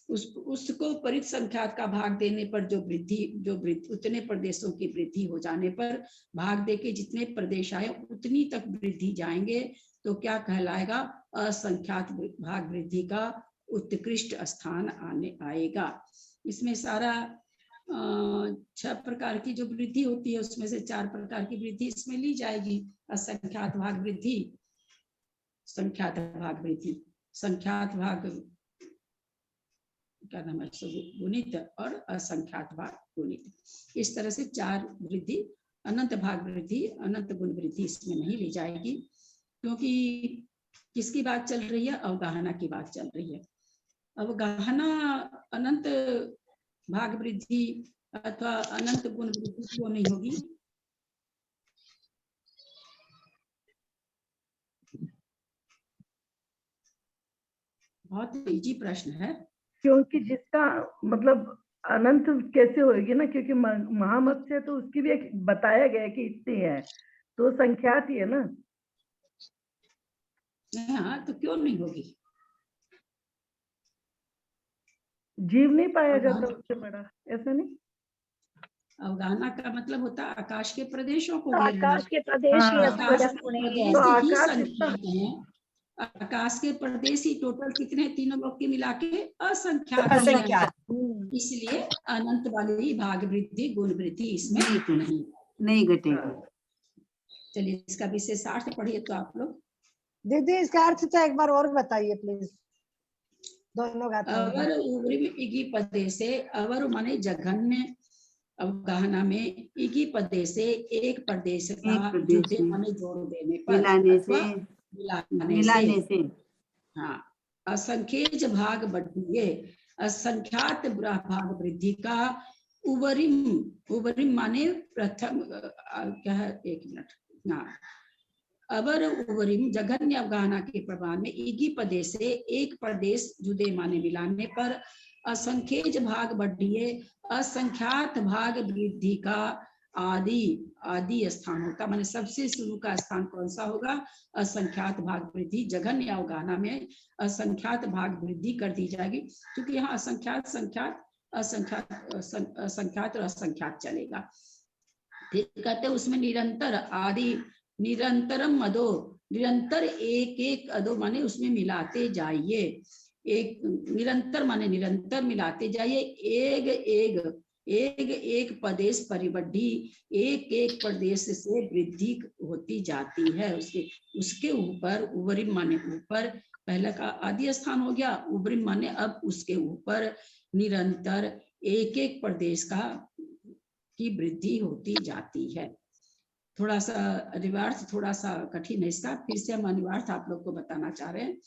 S1: उसको परिसंख्यात का भाग देने पर जो वृद्धि उतने प्रदेशों की वृद्धि हो जाने पर भाग देके जितने प्रदेश आए उतनी तक वृद्धि जाएंगे तो क्या कहलाएगा, असंख्यात भाग वृद्धि का उत्कृष्ट स्थान आएगा। इसमें सारा 6 प्रकार की जो वृद्धि होती है उसमें से 4 प्रकार की वृद्धि इसमें ली जाएगी, असंख्यात भाग वृद्धि, संख्यात भाग वृद्धि, संख्यात भाग क्या नाम है गुणित और असंख्यात भाग गुणित, इस तरह से 4 वृद्धि, अनंत भाग वृद्धि, अनंत गुण वृद्धि इसमें नहीं ली जाएगी, क्योंकि किसकी बात चल रही है, अवगाहना की बात चल रही है। अवगाहना अनंत भाग वृद्धि अथवा अनंत गुण वृद्धि क्यों नहीं होगी? बहुत इजी प्रश्न है,
S11: क्योंकि जिसका मतलब अनंत कैसे होगी ना, क्योंकि महामत्स्य तो उसकी भी एक बताया गया है कि इतनी है, तो संख्यात ही है ना।
S1: हाँ तो क्यों नहीं होगी?
S11: जीव नहीं पाया जाता उससे बड़ा, ऐसा नहीं।
S1: अवगाहना का मतलब होता है आकाश के प्रदेशों को,
S5: आकाश के प्रदेश ही
S1: आकाश के प्रदेश
S11: तो
S1: ही
S11: आकाश
S1: संख्यात हैं। आकाश के प्रदेश ही टोटल कितने, तीनों लोग के मिला के असंख्यात हैं।
S2: असंख्यात।
S1: इसलिए अनंत वाली भाग वृद्धि गुण वृद्धि इसमें
S3: नहीं घटेगी।
S1: चलिए इसका विशेषार्थ पढ़िए तो आप लोग।
S5: दीदी इसका अर्थ तो एक बार और बताइए प्लीज, दोनों गाथाओं में।
S1: अवर उवरिम इगी पदे से, अवर माने जघन्य, अवगाहना में इगी पदे से एक प्रदेश का जुटे माने जोड़ देने पर, मिलाने से हाँ, असंख्यज भाग बढ़िए, असंख्यात भाग वृद्धि का उवरिम, उवरिम माने प्रथम क्या है, एक मिनट ना, अवर उवरिम जघन्य अवगाहना के प्रमाण में इगी पदे से एक प्रदेश जुदे माने मिलाने पर असंख्यज भाग बढ़िए, असंख्यात भाग वृद्धि का आदि स्थान होता, माने सबसे शुरू का स्थान कौन सा होगा, असंख्यात भाग वृद्धि। जघन्य अवगाहना में असंख्यात भाग वृद्धि कर दी जाएगी, क्योंकि यहाँ असंख्यात संख्यात असंख्यात और असंख्यात चलेगा। फिर कहते उसमें निरंतर आदि, निरंतरम अदो, निरंतर एक एक अदो माने उसमें मिलाते जाइए, एक निरंतर माने निरंतर मिलाते जाइए, एक एक प्रदेश परिवृद्धि, एक एक प्रदेश से वृद्धि होती जाती है। उसके ऊपर उवरिम माने ऊपर, पहला का आदि स्थान हो गया, उवरिम माने अब उसके ऊपर निरंतर एक एक प्रदेश की वृद्धि होती जाती है। थोड़ा सा अनिवार्थ थोड़ा सा कठिन है इसका, फिर से हम अनिवार्थ आप लोग को बताना चाह रहे हैं।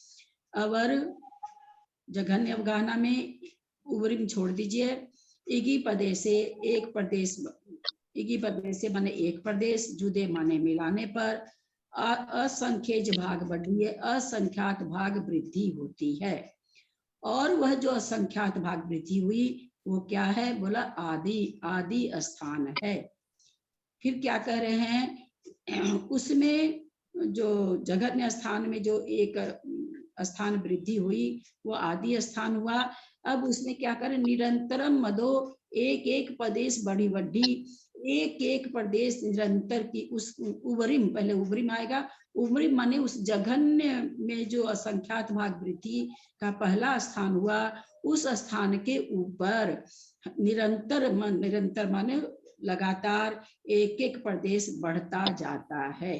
S1: अवर जघन्य अवगाहना में उवरिम छोड़ दीजिए, इगी पदे से एक प्रदेश, इगी पदे से माने एक प्रदेश, जुदे माने मिलाने पर असंख्यज भाग बढ़िए, असंख्यात भाग वृद्धि होती है। और वह जो असंख्यात भाग वृद्धि हुई वो क्या है, बोला आदि स्थान है। फिर क्या कह रहे हैं, उसमें जो जघन्य स्थान में जो एक स्थान वृद्धि हुई वो आदि स्थान हुआ। अब उसमें क्या करें, निरंतरम मदो, एक एक प्रदेश बढ़ी बढ़ी, एक एक प्रदेश निरंतर की, उस उवरिम, पहले उवरिम आएगा, उवरिम माने उस जघन्य में जो असंख्यात भाग वृद्धि का पहला स्थान हुआ, उस स्थान के ऊपर निरंतर माने लगातार एक एक प्रदेश बढ़ता जाता है।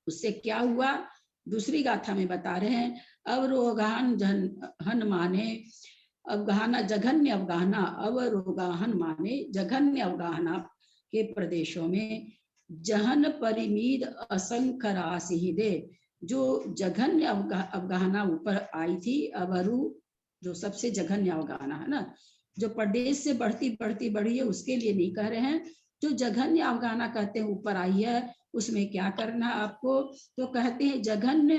S1: उससे क्या हुआ, दूसरी गाथा में बता रहे हैं, अवरोगाहन हन माने अवगाहना, जघन्य अवगाहना, अवरोगाहन माने जघन्य अवगाहना के प्रदेशों में जहन परिमीद असंख्य राशि दे, जो जघन्य अवगाहना ऊपर आई थी, अवरु जो सबसे जघन्य अवगाहना है ना, जो प्रदेश से बढ़ती बढ़ती बढ़ी है उसके लिए नहीं कह रहे हैं। जो जघन्य अवगाहना कहते हैं ऊपर आई है, उसमें क्या करना आपको, तो कहते हैं जघन्य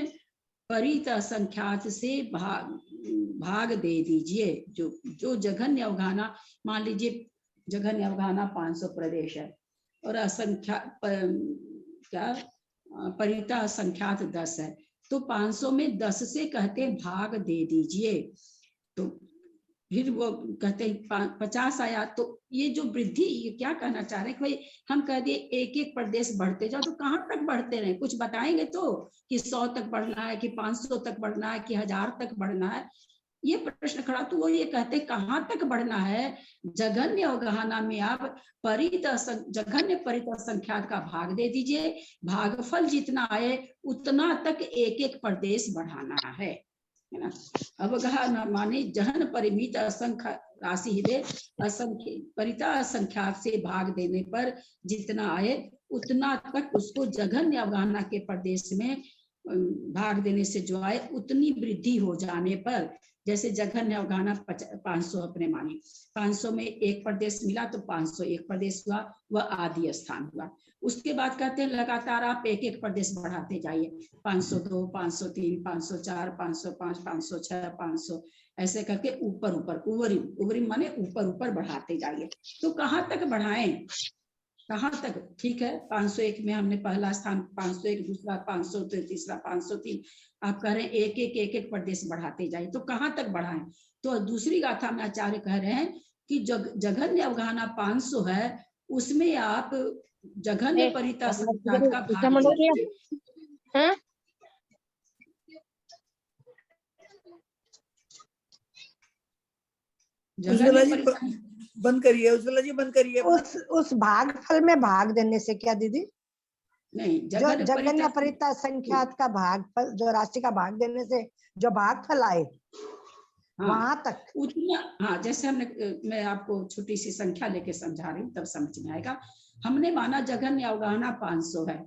S1: परित असंख्यात से भाग दे दीजिए। जो जघन्य अवगाहना, मान लीजिए जघन्य अवगाहना 500 प्रदेश है और असंख्यात क्या परिता असंख्यात 10 है, तो 500 में 10 से कहते हैं भाग दे दीजिए। तो फिर वो कहते हैं 50 आया, तो ये जो वृद्धि, ये क्या कहना चाह रहे हैं कि भाई हम कह दिए एक एक प्रदेश बढ़ते जाओ, तो कहाँ तक बढ़ते रहे, कुछ बताएंगे तो कि 100 तक बढ़ना है कि 500 तक बढ़ना है कि 1000 तक बढ़ना है, ये प्रश्न खड़ा। तो वो ये कहते कहाँ तक बढ़ना है। जघन्य अवगाहना में आप जघन्य परित असंख्यात का भाग दे दीजिए, भागफल जितना आए उतना तक एक एक प्रदेश बढ़ाना है ना। अवगाहना माने जहन परिमित असंख्य राशि दे, असंख्य परिता असंख्यात से भाग देने पर जितना आए उतना तक उसको जघन्य अवगाहना के प्रदेश में भाग देने से जो आए उतनी वृद्धि हो जाने पर, जैसे जघन्य अवगाहना 500 अपने माने, 500 में एक प्रदेश मिला तो 501 प्रदेश हुआ, वह आदि स्थान हुआ। उसके बाद कहते हैं लगातार आप एक एक प्रदेश बढ़ाते जाइए, 502, 503, 504, 505, 506, 500 ऐसे करके ऊपर ऊपर उवरिम माने ऊपर ऊपर बढ़ाते जाइए। तो कहाँ तक बढ़ाएं, कहाँ तक, ठीक है 501 में हमने पहला स्थान, 501 दूसरा, 502 तीसरा, 503, आप कह रहे हैं एक एक प्रदेश बढ़ाते जाइए, तो कहाँ तक बढ़ाएं। तो दूसरी गाथा में आचार्य कह रहे हैं कि जघन्य अवगाहना 500 है, उसमें आप जघन्य परिता संख्यात का भाग दीजिए।
S7: उज्ज्वला जी बंद करिए, उज्ज्वला जी बंद करिए।
S5: उस भागफल में भाग देने से क्या दीदी,
S1: नहीं
S5: जघन्य परिता संख्यात का भागफल, जो राशि का भाग देने से जो भागफल आए, हाँ, वहां तक
S1: उतना, हाँ जैसे मैं आपको छोटी सी संख्या लेके समझा रही हूँ तब समझ में आएगा। हमने माना जघन्य अवगाहना 500 है,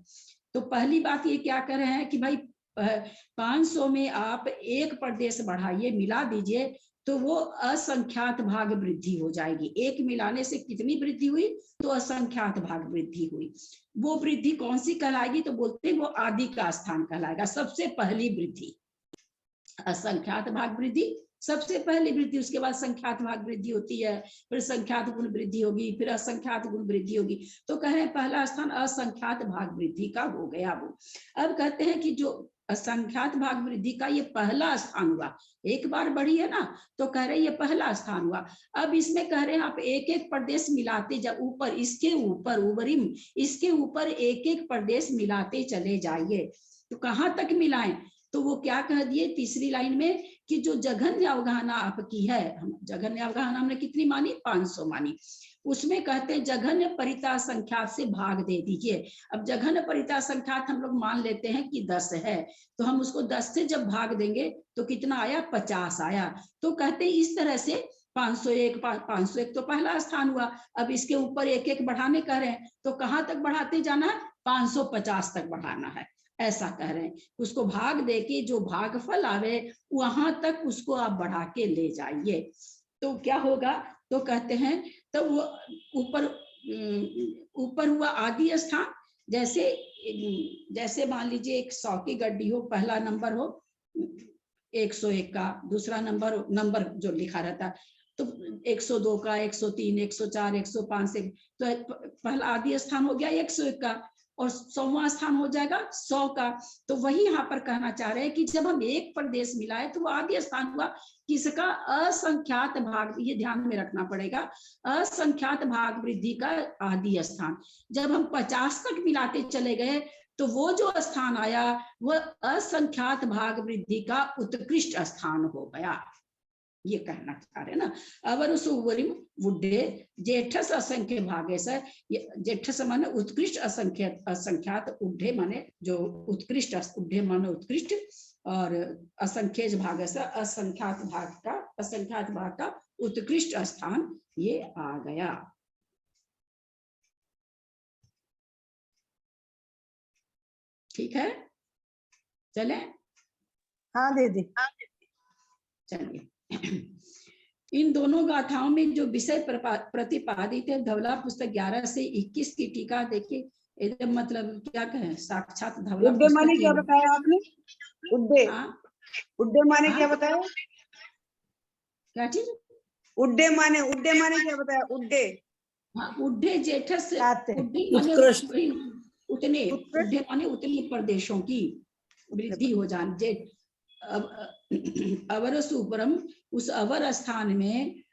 S1: तो पहली बात ये क्या कर रहे हैं कि भाई 500 में आप एक प्रदेश बढ़ाइए, मिला दीजिए, तो वो असंख्यात भाग वृद्धि हो जाएगी। एक मिलाने से कितनी वृद्धि हुई, तो असंख्यात भाग वृद्धि हुई। वो वृद्धि कौन सी कहलाएगी, तो बोलते हैं वो आदि का स्थान कहलाएगा। सबसे पहली वृद्धि असंख्यात भाग वृद्धि, सबसे पहली वृद्धि, उसके बाद संख्यात भाग वृद्धि होती है, फिर संख्यात गुण वृद्धि होगी, फिर असंख्यात गुण वृद्धि होगी। तो कह रहे हैं पहला स्थान असंख्यात भाग वृद्धि का हो गया वो। अब कहते हैं कि जो असंख्यात भाग वृद्धि का ये पहला स्थान हुआ, एक बार बढ़ी है ना, तो कह रहे ये पहला स्थान हुआ। अब इसमें कह रहे हैं आप एक एक प्रदेश मिलाते जा, ऊपर इसके ऊपर उवरिम, इसके ऊपर एक एक प्रदेश मिलाते चले जाइए। तो कहाँ तक मिलाएं, तो वो क्या कह दिए तीसरी लाइन में कि जो जघन्य अवगाहना आपकी है, जघन्य अवगाहना हमने कितनी मानी, 500 मानी, उसमें कहते हैं जघन्य परिता संख्यात से भाग दे दीजिए। अब जघन्य परिता संख्यात हम लोग मान लेते हैं कि 10 है, तो हम उसको 10 से जब भाग देंगे तो कितना आया, 50 आया। तो कहते हैं इस तरह से 501 तो पहला स्थान हुआ, अब इसके ऊपर एक एक बढ़ाने कह रहे हैं, तो कहाँ तक बढ़ाते जाना है, 550 तक बढ़ाना है, ऐसा कह रहे हैं। उसको भाग दे के जो भागफल आवे वहां तक उसको आप बढ़ा के ले जाइए। तो क्या होगा, तो कहते हैं तो वो ऊपर हुआ आदि स्थान। जैसे मान लीजिए एक 100 की गड्डी हो, पहला नंबर हो 101 का, दूसरा नंबर जो लिखा रहता है, तो 102 का, 103, 104, 105, तो पहला आदि स्थान हो गया 101 का, और 100वां स्थान हो जाएगा 100 का। तो वही यहाँ पर कहना चाह रहे हैं कि जब हम एक प्रदेश मिलाए तो वो आदि स्थान हुआ, किसका, असंख्यात भाग, ये ध्यान में रखना पड़ेगा, असंख्यात भाग वृद्धि का आदि स्थान। जब हम 50 तक मिलाते चले गए तो वो जो स्थान आया वह असंख्यात भाग वृद्धि का उत्कृष्ट स्थान हो गया, ये कहना चाह रहे ना। अवर सुवरिम वुड्ढे जेठस असंख्य भागेश, जेठस माने उत्कृष्ट, असंख्यात, उड्ढे माने जो उत्कृष्ट, उड्ढे माने उत्कृष्ट, और असंख्य भाग से असंख्यात भाग का उत्कृष्ट स्थान ये आ गया। ठीक है। चले?
S5: हाँ दीदी।
S1: चलिए, इन दोनों गाथाओं में जो विषय प्रतिपादित है, धवला पुस्तक 11 से 21 की टीका देखिए, एकदम मतलब क्या कहें, साक्षात धवला
S3: उड्डे माने
S1: पुस्तक
S3: क्या बताया आपने? उड्डे,
S1: हाँ
S3: उड्डे माने
S1: हाँ?
S3: क्या बताया?
S1: क्या चीज?
S3: उड्डे माने क्या बताया? उड्डे,
S1: हाँ, उड्डे जेठस,
S5: आते।
S1: उड्डे माने
S7: उत्कृष्ट।
S1: उतने, उड्डे माने उतने प्रदेशों की वृद्धि हो जान, जेठ अवर सुपरम, उस अवर स्थान में,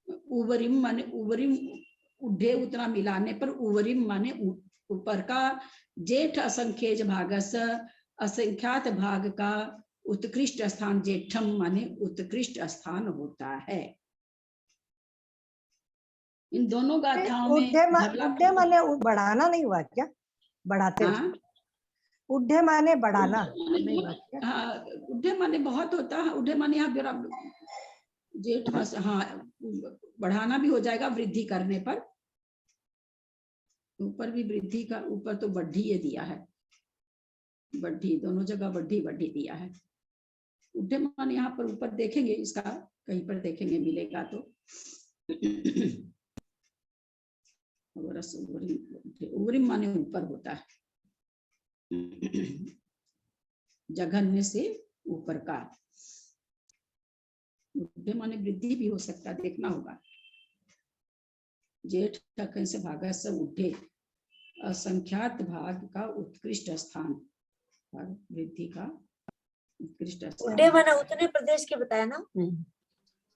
S1: उवरिम माने उवरिम, उड्डे उतना मिलाने पर उवरिम माने ऊपर का, जेठ असंख्यज भागस, असंख्यात भाग का उत्कृष्ट स्थान, जेठम माने उत्कृष्ट स्थान होता है। इन दोनों गाथाओं में
S5: उड्डे माने बढ़ाना नहीं हुआ क्या? बढ़ाते हैं।
S1: हाँ,
S5: उड्डे माने बढ़ाना नहीं हुआ क्या?
S1: हाँ, उड्डे माने बहुत होता है, उड्डे माने यहाँ जेठ मास, हाँ, बढ़ाना भी हो जाएगा वृद्धि करने पर, ऊपर भी वृद्धि का, ऊपर तो बढ़ी ये दिया है, बढ़ी दोनों जगह बढ़ी बढ़ी दिया है। उड्डे माने यहाँ पर ऊपर देखेंगे, इसका कहीं पर देखेंगे मिलेगा तो। उवरिम माने ऊपर होता है, जघन्य से ऊपर का। उड्डे माने वृद्धि भी हो सकता है, देखना होगा। जेठ से भागा सब उड्डे, असंख्यात भाग का उत्कृष्ट स्थान, वृद्धि का उत्कृष्ट स्थान।
S2: उड्डे माने उतने प्रदेश के बताया ना?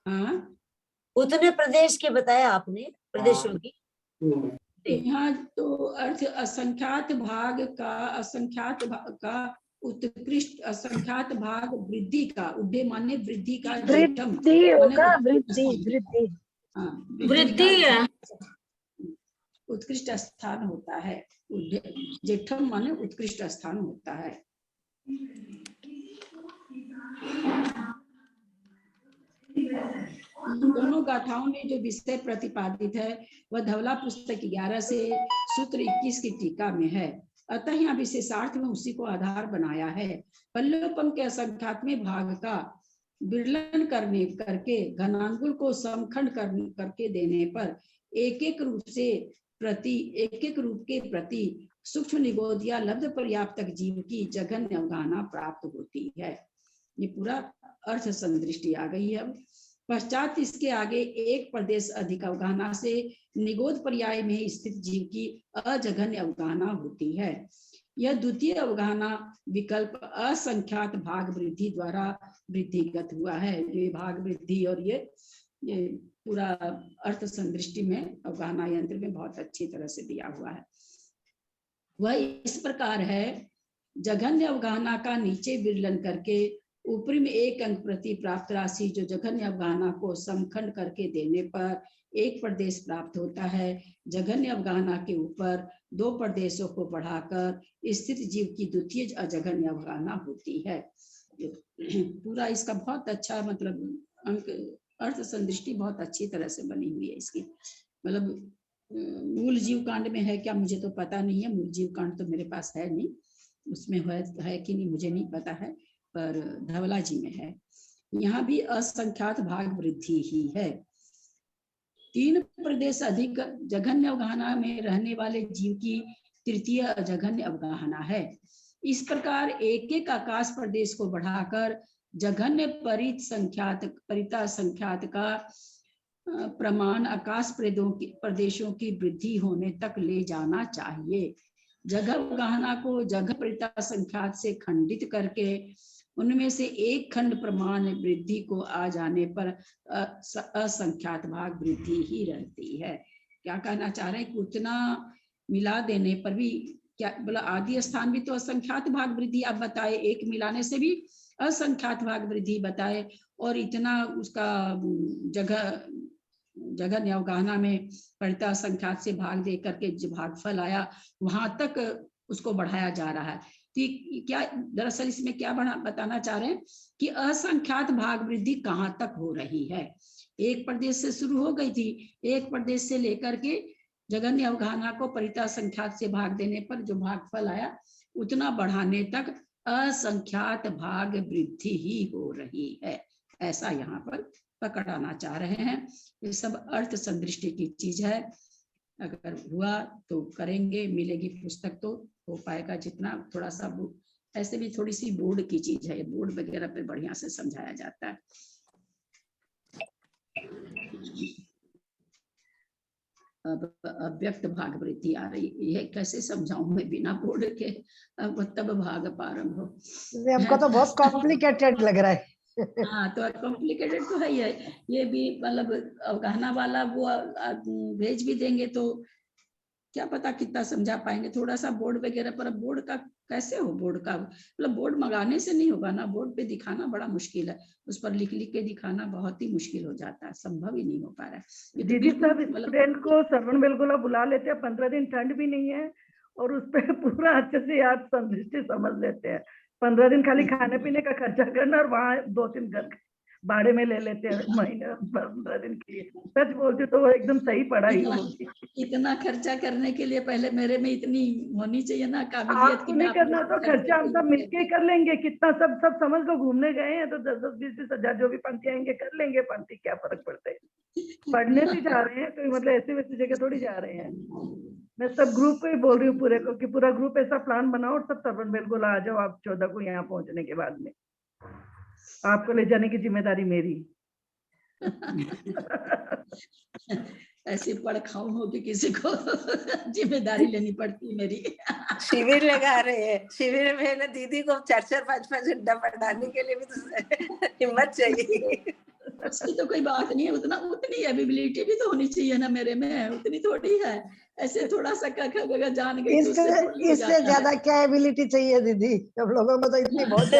S1: हाँ,
S2: उतने प्रदेश के बताया आपने, प्रदेशों की।
S1: यहाँ तो अर्थ असंख्यात भाग का, असंख्यात भाग का उत्कृष्ट, असंख्यात भाग वृद्धि का, उड्डे माने वृद्धि का, जेठम
S5: वृद्धि होगा, वृद्धि वृद्धि।
S1: हाँ,
S2: वृद्धि है।
S1: उत्कृष्ट स्थान होता है, जेठम माने उत्कृष्ट स्थान होता है। इन दोनों गाथाओं में जो विषय प्रतिपादित है वह धवला पुस्तक 11 से सूत्र 21 की टीका में है, अतः यहाँ विशेषार्थ में उसी को आधार बनाया है। पल्लोपम के असंख्यात्मक भाग का विरलन करके घनांगुल को समखंड करके देने पर एक एक रूप के प्रति सूक्ष्म निगोद या लब्ध पर्याप्तक जीव की जघन्य अवगाहना प्राप्त होती है। ये पूरा अर्थ संदृष्टि आ गई है। पश्चात इसके आगे एक प्रदेश अधिक अवगाहना से निगोद पर्याय में स्थित जीव की अजघन्य अवगाहना होती है। यह द्वितीय अवगाहना विकल्प असंख्यात भाग वृद्धि द्वारा वृद्धिगत हुआ है। ये भाग वृद्धि और ये पूरा अर्थ संदृष्टि में अवगाहना यंत्र में बहुत अच्छी तरह से दिया हुआ है। वह इस प्रकार है, जघन्य अवगाहना का नीचे विरलन करके ऊपरी में एक अंक प्रति प्राप्त राशि जो जघन्य अवगाहना को समखंड करके देने पर एक प्रदेश प्राप्त होता है। जघन्य अवगाहना के ऊपर दो प्रदेशों को बढ़ाकर स्थित जीव की द्वितीय अजघन्य अवगाहना होती है। पूरा इसका बहुत अच्छा मतलब अंक अर्थ संदृष्टि बहुत अच्छी तरह से बनी हुई है इसकी। मतलब मूल जीव कांड में है क्या मुझे तो पता नहीं है, मूल जीव कांड तो मेरे पास है नहीं, उसमें है कि नहीं मुझे नहीं पता है, पर धवला जी में है। यहाँ भी असंख्यात भाग वृद्धि ही है। 3 प्रदेश अधिक जघन्य अवगाहना में रहने वाले जीव की तृतीय अजघन्य अवगाहना है। इस प्रकार एक एक आकाश प्रदेश को बढ़ाकर जघन्य परिता संख्यात का प्रमाण आकाश प्रदेशों की वृद्धि होने तक ले जाना चाहिए। जगह अवगाहना को जगह परिता संख्यात से खंडित करके उनमें से एक खंड प्रमाण वृद्धि को आ जाने पर असंख्यात भाग वृद्धि ही रहती है। क्या कहना चाह रहे हैं कि उतना मिला देने पर भी क्या बोला, आदि स्थान भी तो असंख्यात भाग वृद्धि आप बताए, एक मिलाने से भी असंख्यात भाग वृद्धि बताए, और इतना उसका जगह अवगाहना में परिता संख्यात से भाग दे करके जो भागफल आया वहां तक उसको बढ़ाया जा रहा है। तो क्या दरअसल इसमें क्या बताना चाह रहे हैं कि असंख्यात भाग वृद्धि कहाँ तक हो रही है। एक प्रदेश से शुरू हो गई थी, एक प्रदेश से लेकर के जघन्य अवगाहना को परिता संख्यात से भाग देने पर जो भागफल आया उतना बढ़ाने तक असंख्यात भाग वृद्धि ही हो रही है, ऐसा यहाँ पर पकड़ाना चाह रहे हैं। ये सब अर्थ संदृष्टि की चीज है, अगर हुआ तो करेंगे, मिलेगी पुस्तक तो हो पाएगा जितना। थोड़ा सा ऐसे भी थोड़ी सी बोर्ड की चीज है, बोर्ड वगैरह पे बढ़िया से समझाया जाता है। अब अव्यक्त भाग वृद्धि आ रही, ये कैसे समझाऊं मैं बिना बोर्ड के। अब तब भाग प्रारंभ हो।
S5: हमको तो बहुत कॉम्प्लिकेटेड लग रहा है।
S1: हाँ तो कॉम्प्लिकेटेड तो है ही है। ये भी मतलब अवगाहना वाला वो भेज भी देंगे तो क्या पता कितना समझा पाएंगे। थोड़ा सा बोर्ड वगैरह पर, बोर्ड का कैसे हो, बोर्ड का मतलब बोर्ड मंगाने से नहीं होगा ना, बोर्ड पे दिखाना बड़ा मुश्किल है, उस पर लिख लिख के दिखाना बहुत ही मुश्किल हो जाता है, संभव ही नहीं हो पा रहा है। ये तो
S11: दीदी
S1: बिल्कुल
S11: सब स्टूडेंट को श्रवण बेलगोला बुला लेते हैं, 15 दिन ठंड भी नहीं है और उस पे पूरा अच्छे से याद संदृष्टि समझ लेते हैं। 15 दिन खाली खाने पीने का खर्चा करना और वहाँ 2-3 घर भाड़े में ले लेते हैं महीने 15 दिन के लिए। सच बोलते तो वो एकदम सही पढ़ाई होगी।
S1: इतना खर्चा करने के लिए पहले मेरे में इतनी होनी चाहिए ना काबिलियत
S11: आपको
S1: कि
S11: नहीं
S1: मैं
S11: करना तो खर्चा हम सब मिलके ही कर लेंगे। कितना सब समझ लो, घूमने गए हैं तो 10-10, 20-20 हजार जो भी पंक्ति आएंगे कर लेंगे पंक्ति, क्या फर्क पड़ता है। पढ़ने से जा रहे हैं तो मतलब ऐसे वैसे जगह थोड़ी जा रहे हैं। मैं सब ग्रुप को ही बोल रही हूँ पूरे को कि पूरा ग्रुप ऐसा प्लान बनाओ और सब श्रवण बेलगोला आ जाओ आप 14 को यहाँ पहुंचने के बाद में। आपको ले जाने की जिम्मेदारी मेरी।
S1: ऐसी पढ़ खाऊ हो कि किसी को जिम्मेदारी लेनी पड़ती मेरी।
S12: शिविर लगा रहे हैं, शिविर में ना दीदी को 4-4, 5-5 घंटा पढ़ाने के लिए भी तो हिम्मत चाहिए।
S1: उसकी तो कोई बात नहीं है, उतनी एबिलिटी भी तो होनी चाहिए ना मेरे में, उतनी थोड़ी है। ऐसे थोड़ा सा अगर जान गई तो
S5: इससे ज्यादा क्या एबिलिटी चाहिए दीदी, हम लोगों में तो इतनी बहुत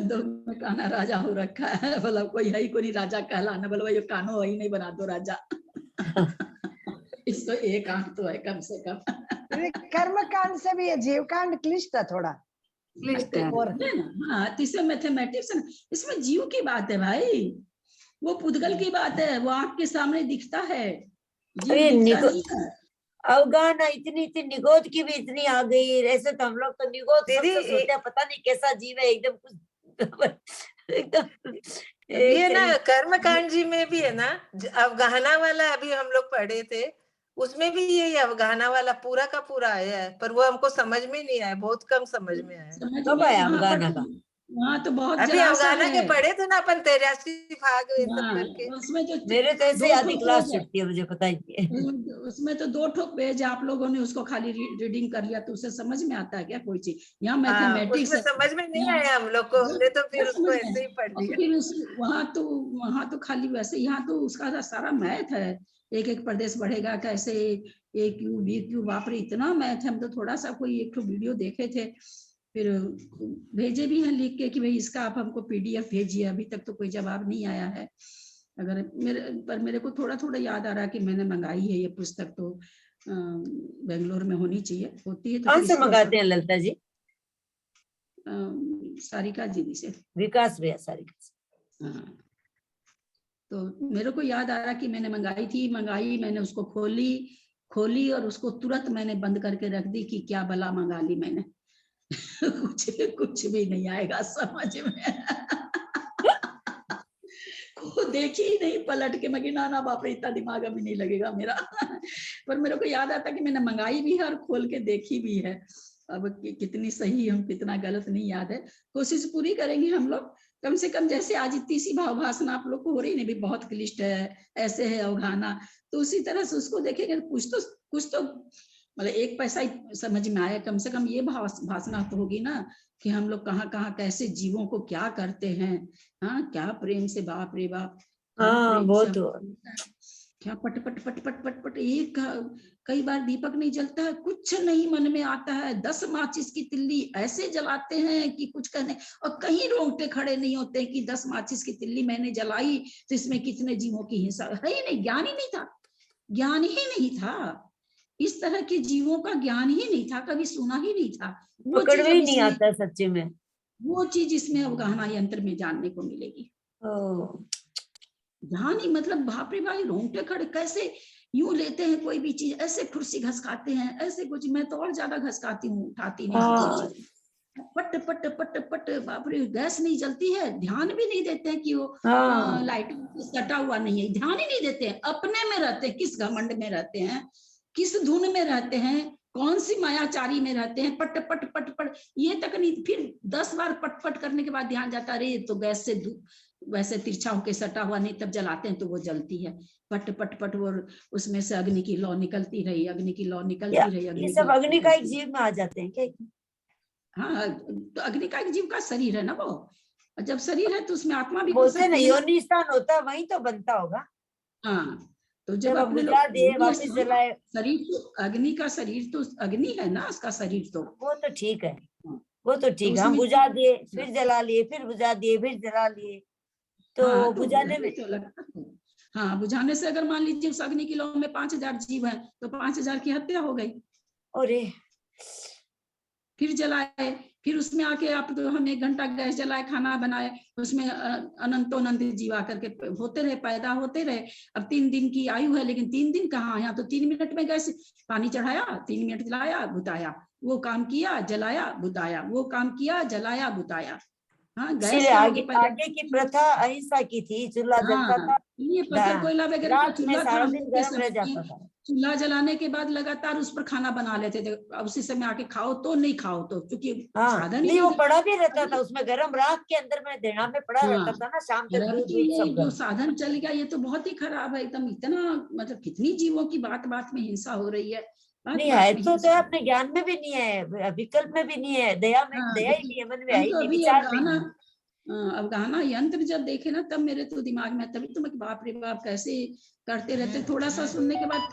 S1: दो में काना राजा हो रखा है, मतलब कोई है ही कोई राजा कहलाना, बोलो ये कानो वही नहीं बना दो राजा। इसको एक आंख तो है कम से कम।
S5: कर्म कांड से भी जीव कांड क्लिष्ट है थोड़ा।
S1: हाँ तीसरे मैथमेटिक्स, इसमें जीव की बात है भाई, वो पुद्गल की बात है, वो आंख के सामने दिखता है, जीव दिखता नहीं है।
S2: अवगाहना इतनी निगोद की भी इतनी आ गई। ऐसे तो हम लोग तो निगोद सोचते हैं पता नहीं कैसा जीव है, एकदम कुछ एकदम
S12: ये ना कर्म कांड जी में भी है ना अवगाहना वाला, अभी हम लोग पढ़े थे उसमें भी यही अवगाहना वाला पूरा का पूरा आया है, पर वो हमको समझ में नहीं आया, बहुत कम समझ में आया।
S2: कब आया अवगाहना का?
S1: वहाँ तो बहुत
S12: अभी अवगाहना के पढ़े थे ना अपन 83 भाग करके।
S1: उसमें जो
S2: मेरे तो ऐसे आधी क्लास छुटती है, मुझे पता ही है।
S1: उसमें तो 2 ठोक पेज आप लोगों ने उसको खाली रीडिंग कर लिया तो उसे समझ में आता है क्या कोई चीज? यहाँ मैथमेटिक्स
S12: समझ में नहीं आया हम लोग को, हमने तो फिर उसको ऐसे ही पढ़ लिया।
S1: वहाँ तो खाली वैसे, यहाँ तो उसका सारा मैथ है, एक प्रदेश बढ़ेगा कैसे, A क्यू B क्यू, बाप रे इतना मैथ है। हम तो थोड़ा सा कोई एक वीडियो देखे थे, फिर भेजे भी हैं लिख के कि भाई इसका आप हमको PDF भेजिए, अभी तक तो कोई जवाब नहीं आया है। अगर मेरे को थोड़ा थोड़ा याद आ रहा है कि मैंने मंगाई है ये पुस्तक, तो बेंगलोर में होनी चाहिए, होती है तो
S2: कौन से मंगाते हैं ललिता जी?
S1: सारिका जी से,
S2: विकास भैया सारिका।
S1: हाँ तो मेरे को याद आ रहा कि मैंने मंगाई, मैंने उसको खोली और उसको तुरंत मैंने बंद करके रख दी कि क्या भला मंगा ली मैंने। कुछ भी नहीं आएगा समझ में। को देखी ही नहीं पलट के, मैं ना बाप रे इतना दिमाग अभी नहीं लगेगा मेरा। पर मेरे को याद आता कि मैंने मंगाई भी है और खोल के देखी भी है। अब कितनी सही हम कितना गलत नहीं याद है, कोशिश पूरी करेंगे हम लोग। कम से कम जैसे आज इतनी सी भाव भाषा आप लोग को हो रही नहीं, भी बहुत क्लिष्ट है, ऐसे है अवगाहना, तो उसी तरह से उसको देखेंगे कुछ तो मतलब 1 पैसा ही समझ में आया। कम से कम ये भाषा तो होगी ना कि हम लोग कहाँ कैसे जीवों को क्या करते हैं। हाँ क्या प्रेम से, बाप रे बाप,
S2: हाँ बहुत
S1: क्या पट पट पट पट पट पट। एक कई बार दीपक नहीं जलता है, कुछ नहीं मन में आता है, 10 माचिस की तिल्ली ऐसे जलाते हैं कि कुछ कहने, और कहीं रोंगटे खड़े नहीं होते कि 10 माचिस की तिल्ली मैंने जलाई तो इसमें कितने जीवों की हिंसा है ही नहीं। ज्ञान ही नहीं था, ज्ञान ही नहीं था, इस तरह के जीवों का ज्ञान ही नहीं था, कभी सुना ही नहीं था। वो
S2: पकड़ में ही नहीं आता सच्चे में,
S1: वो चीज इसमें अवगाहना यंत्र में जानने को मिलेगी। ध्यान ही मतलब बाप रे भाई, रोंगटे खड़े कैसे यूं लेते हैं कोई भी चीज, ऐसे कुर्सी घसकाते हैं, ऐसे कुछ, मैं तो और ज्यादा घसकाती हूँ, उठाती नहीं हूँ कोई चीज। पट पट पट पट, बाप रे, गैस नहीं जलती है, ध्यान भी नहीं देते हैं कि वो लाइट सटा हुआ नहीं है, ध्यान ही नहीं देते हैं, अपने में रहते हैं, किस घमंड में रहते हैं, किस धुन में रहते हैं, कौन सी मायाचारी में रहते हैं, पट पट पट पट, ये तक नहीं। फिर 10 बार पट पट करने के बाद ध्यान जाता, अरे तो गैस से वैसे तिरछा होके सटा हुआ नहीं, तब जलाते हैं तो वो जलती है, पट पट पट, वो उसमें से अग्नि की लौ निकलती रही, अग्नि की लौ निकलती रही।
S2: ये सब अग्नि का एक जीव में आ जाते हैं क्या?
S1: हाँ, तो अग्नि का एक जीव का शरीर है ना वो, जब शरीर है तो उसमें आत्मा भी
S2: बोलते ना योनि स्थान होता है, वहीं तो बनता होगा।
S1: हाँ, तो जब अपने
S2: बुझा दिए वापस जलाए,
S1: शरीर तो अग्नि का शरीर तो अग्नि है ना, उसका शरीर तो
S2: वो तो ठीक है, वो तो ठीक है, हम बुझा दिए फिर जला लिए, फिर बुझा दिए फिर जला लिए, तो बुझाने में
S1: तो लगता है। हाँ, बुझाने से अगर मान लीजिए उस अग्नि की लौ में 5000 जीव है तो 5000 की हत्या हो गई।
S2: अरे
S1: फिर जलाए, फिर उसमें आके आप तो हम 1 घंटा गैस जलाए, खाना बनाए, उसमें अनंत जीव आकर के होते रहे, पैदा होते रहे। अब 3 दिन की आयु है, लेकिन 3 दिन कहाँ, यहाँ तो 3 मिनट में गैस पानी चढ़ाया, 3 मिनट जलाया बुताया, वो काम किया जलाया बुताया, वो काम किया जलाया बुताया। हाँ, गैस
S2: आगे की प्रथा अहिंसा की थी, चूल्हा जलता था,
S1: ये पत्थर कोयला वगैरह,
S2: रात में सारा दिन गर्म रह जाता था।
S1: चूल्हा जलाने के बाद लगातार उस पर खाना बना लेते थे, अब उसी समय आके खाओ तो नहीं खाओ तो, क्योंकि साधन
S2: नहीं, वो पड़ा भी रहता था उसमें, गर्म राख के अंदर में देना में पड़ा रहता था ना, शाम तक दूध सब।
S1: जो साधन चल गया ये तो बहुत ही खराब है एकदम, इतना मतलब कितनी जीवों की बात बात में हिंसा हो रही है।
S2: नहीं है तो अपने ज्ञान में भी नहीं है, विकल्प में भी नहीं है, दया में दया ही नहीं है, मन में आई नहीं, विचार नहीं।
S1: अफगाना यंत्र जब देखे ना तब मेरे तो दिमाग में, तभी तो मैं बाप रे बाप कैसे करते रहते। थोड़ा सा सुनने के बाद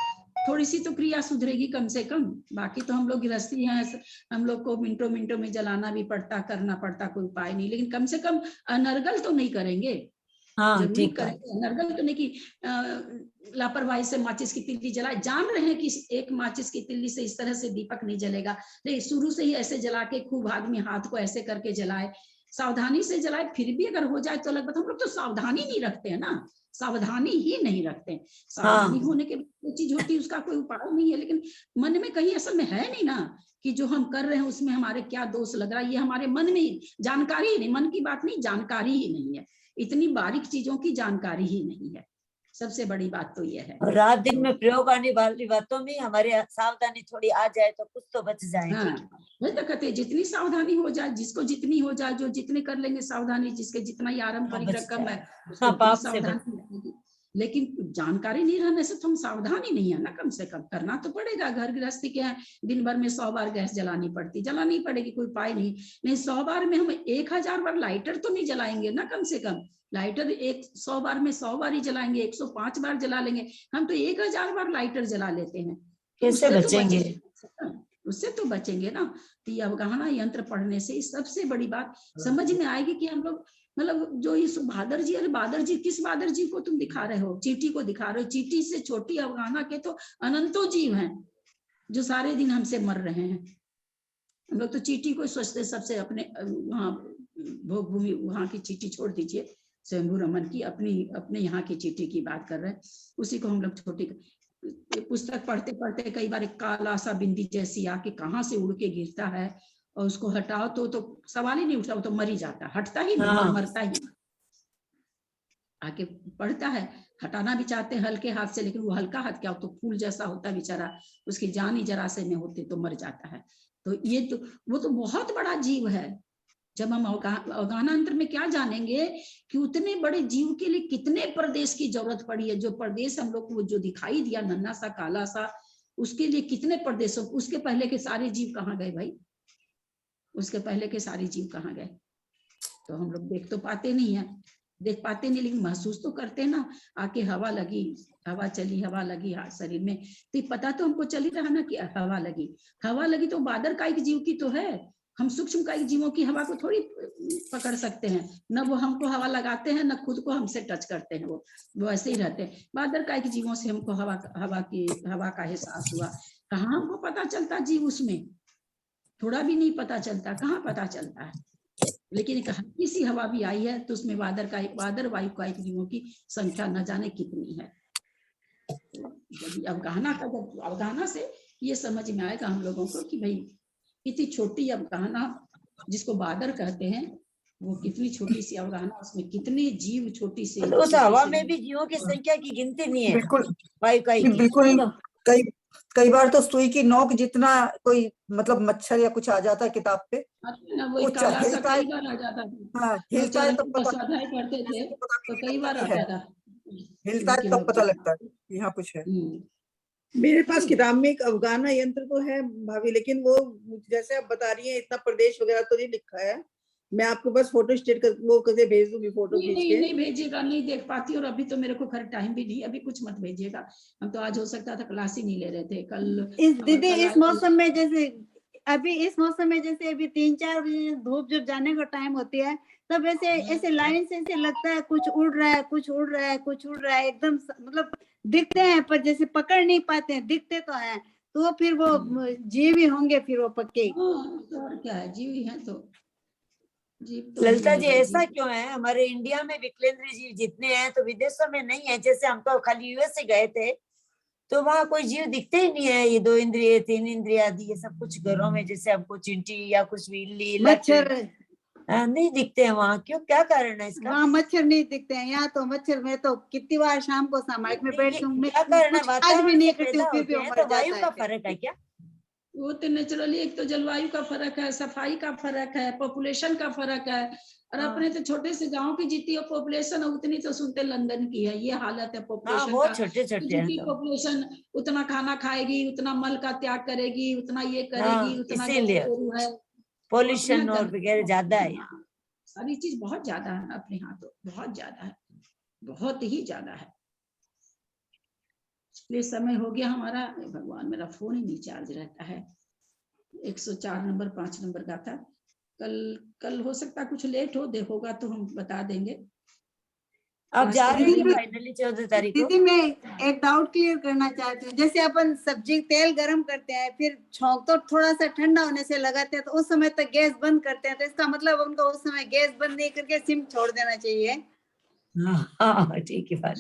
S1: थोड़ी सी तो क्रिया सुधरेगी कम से कम, बाकी तो हम लोग गृहस्थी हैं, हम लोग को मिनटों मिनटों में जलाना भी पड़ता, करना पड़ता, कोई उपाय नहीं, लेकिन कम से कम अनर्गल तो नहीं करेंगे।
S2: हाँ, ठीक
S1: करेंगे अनर्गल तो नहीं कि लापरवाही से माचिस की तिल्ली जलाए, जान रहे हैं कि एक माचिस की तिल्ली से इस तरह से दीपक नहीं जलेगा, नहीं शुरू से ही ऐसे जला के खूब आदमी हाथ को ऐसे करके जलाए, सावधानी से जलाए, फिर भी अगर हो जाए तो लगभग हम लोग तो सावधानी नहीं रखते हैं ना, सावधानी ही नहीं रखते। सावधानी होने के जो चीज होती है उसका कोई उपाय नहीं है, लेकिन मन में कहीं असल में है नहीं ना कि जो हम कर रहे हैं उसमें हमारे क्या दोष लग रहा है, ये हमारे मन में जानकारी ही नहीं, मन की बात नहीं, जानकारी ही नहीं है, इतनी बारीक चीजों की जानकारी ही नहीं है, सबसे बड़ी बात तो ये है।
S2: रात दिन में प्रयोग आने वाली बातों में हमारे सावधानी थोड़ी आ जाए तो कुछ तो बच जाए।
S1: वही तो कहते हैं, जितनी सावधानी हो जाए, जिसको जितनी हो जाए, जो जितने कर लेंगे सावधानी, जिसके जितना ही आरंपरिक रकम है उसको सावधानी, लेकिन जानकारी नहीं रहने से तो हम सावधानी नहीं है ना, कम से कम करना तो पड़ेगा। घर गृहस्थी के हैं, दिन भर में 100 बार गैस जलानी पड़ेगी, कोई उपाय नहीं 100 बार में हम 1000 बार लाइटर तो नहीं जलाएंगे ना, कम से कम लाइटर 100 बार में 100 बार ही जलाएंगे, 105 बार जला लेंगे, हम तो 1000 बार लाइटर जला लेते हैं,
S2: कैसे बचेंगे?
S1: उससे तो बचेंगे ना। तो ये अवगाहना यंत्र पढ़ने से सबसे बड़ी बात समझ में आएगी कि हम लोग मतलब जो इस बहादुर जी, अरे बहादुर जी, किस बहादुर जी को तुम दिखा रहे हो? चींटी को दिखा रहे हो। चींटी से छोटी अवगाहना के तो अनंतों जीव हैं जो सारे दिन हमसे मर रहे हैं। हम लोग तो चींटी को सोचते सबसे, अपने वहाँ भोग भूमि वहाँ की चींटी छोड़ दीजिए, स्वयंभू रमन की अपने यहाँ की चींटी की बात कर रहे हैं, उसी को हम लोग छोटी। पुस्तक पढ़ते पढ़ते कई बार एक काला सा बिंदी जैसी आके कहाँ से उड़ के गिरता है और उसको हटाओ तो सवाल ही नहीं उठता, वो तो मर ही जाता, हटता ही नहीं, मरता ही आके पड़ता है। हटाना भी चाहते हैं हल्के हाथ से, लेकिन वो हल्का हाथ क्या, तो फूल जैसा होता बेचारा, उसकी जान ही जरा से में होती तो मर जाता है। तो ये तो वो तो बहुत बड़ा जीव है। जब हम अवगाहना यंत्र में क्या जानेंगे कि उतने बड़े जीव के लिए कितने प्रदेश की जरूरत पड़ी है। जो प्रदेश हम लोग को जो दिखाई दिया नन्हा सा काला सा, उसके लिए कितने प्रदेशों, उसके पहले के सारे जीव कहाँ गए भाई? उसके पहले के सारे जीव कहाँ गए? तो हम लोग देख तो पाते नहीं है, देख पाते नहीं, लेकिन महसूस तो करते हैं ना। आके हवा लगी, हवा चली, हवा लगी शरीर में, तो पता तो हमको चल ही रहा ना कि हवा लगी तो बादर का एक जीव की तो है। हम सूक्ष्म कायिक जीवों की हवा को थोड़ी पकड़ सकते हैं, न वो हमको हवा लगाते हैं, न खुद को हमसे टच करते हैं, वो ऐसे ही रहते हैं। बादर कायिक जीवों से हमको हवा का एहसास हुआ। कहाँ हमको पता चलता जीव उसमें? थोड़ा भी नहीं पता चलता, कहाँ पता चलता है। लेकिन एक हल्की सी हवा भी आई है तो उसमें बादर वायु कायिक जीवों की संख्या न जाने कितनी है। जब अवगाहना का, जब अवगाहना से ये समझ में आएगा हम लोगों को कि भाई इतनी छोटी अवगाहना जिसको बादर कहते हैं, वो कितनी छोटी सी अवगाहना, उसमें कितने जीव छोटी से
S2: तो उस हवा में भी जीवों की संख्या की गिनती नहीं है।
S7: बिल्कुल
S2: वायु का
S7: बिल्कुल। कई बार तो सुई की नोक जितना कोई मतलब मच्छर या कुछ आ जाता है किताब पे,
S1: वो काला सा कई बार आ जाता था।
S7: हाँ हिलता है तब पता,
S1: स्वाध्याय करते थे तो कई बार आता था,
S7: हिलता है तब पता लगता है यहाँ कुछ है।
S4: मेरे पास किताब में एक अवगाहना यंत्र तो है भाभी, लेकिन वो जैसे आप बता रही हैं इतना प्रदेश वगैरह तो नहीं लिखा है। मैं आपको बस फोटो स्टेट कर वो कैसे भेज दूंगी, फोटो खींच के।
S1: नहीं भेजिएगा, नहीं देख पाती, और अभी तो मेरे को खैर टाइम भी नहीं, अभी कुछ मत भेजिएगा। हम तो आज हो सकता था क्लास ही नहीं ले रहे थे कल।
S13: दीदी इस मौसम में जैसे अभी इस मौसम में जैसे अभी 3-4 बजे धूप जब जाने का टाइम होती है, तब ऐसे लाइन से ऐसे लगता है कुछ उड़ रहा है, कुछ उड़ रहा है, कुछ उड़ रहा है, एकदम मतलब दिखते हैं पर जैसे पकड़ नहीं पाते हैं, दिखते तो हैं, तो फिर वो जीव ही होंगे, फिर वो पक्के।
S1: तो और क्या है, जीव ही है तो जीव तो
S2: ललिता जी ऐसा क्यों है? हमारे इंडिया में विकलेंद्रीय जीव जितने हैं तो विदेशों में नहीं है। जैसे हम तो खाली यूएस से गए थे तो वहाँ कोई जीव दिखते ही नहीं है, ये 2 इंद्रिय 3 इंद्रिय आदि ये सब कुछ घरों में जैसे हमको चिंटी या कुछ बिल्ली
S13: मच्छर
S2: नहीं दिखते हैं वहाँ। क्यों, क्या कारण है इसका?
S13: वहाँ मच्छर नहीं दिखते हैं, यहाँ तो मच्छर में तो कितनी बार शाम को सामाजिक में बैठती हूँ,
S2: क्या कारण है?
S13: आज भी नहीं करती हूँ, फिर भी
S2: तो वायु का फर्क है क्या?
S1: वो तो नेचुरली एक तो जलवायु का फर्क है, सफाई का फर्क है, पॉपुलेशन का फर्क है। और अपने तो छोटे से गांव की जितनी पॉपुलेशन है उतनी तो सुनते लंदन की है, ये हालत है पॉपुलेशन
S2: वो
S1: का।
S2: छोटे छोटे
S1: जितनी पॉपुलेशन उतना खाना खाएगी, उतना मल का त्याग करेगी, उतना ये करेगी, उतना
S2: इसीलिए
S1: है
S2: पॉल्यूशन और वगैरह ज्यादा है।
S1: सारी चीज बहुत ज्यादा है अपने यहाँ, तो बहुत ज्यादा है, बहुत ही ज्यादा है। इसलिए समय हो गया हमारा। भगवान, मेरा फोन ही नहीं चार्ज रहता है। 104 नंबर 5 नंबर का था। कल हो सकता कुछ लेट हो, देखोगा तो हम बता देंगे।
S2: आप जा रहे हैं फाइनली 14 तारीख को?
S13: दीदी मैं एक डाउट क्लियर करना चाहती हूँ। जैसे अपन सब्जी तेल गरम करते हैं, फिर छौंक तो थोड़ा सा ठंडा होने से लगाते हैं, तो उस समय तक गैस बंद करते हैं, तो इसका मतलब उनको उस समय गैस बंद नहीं करके सिम छोड़ देना चाहिए।
S2: हाँ ठीक है बात।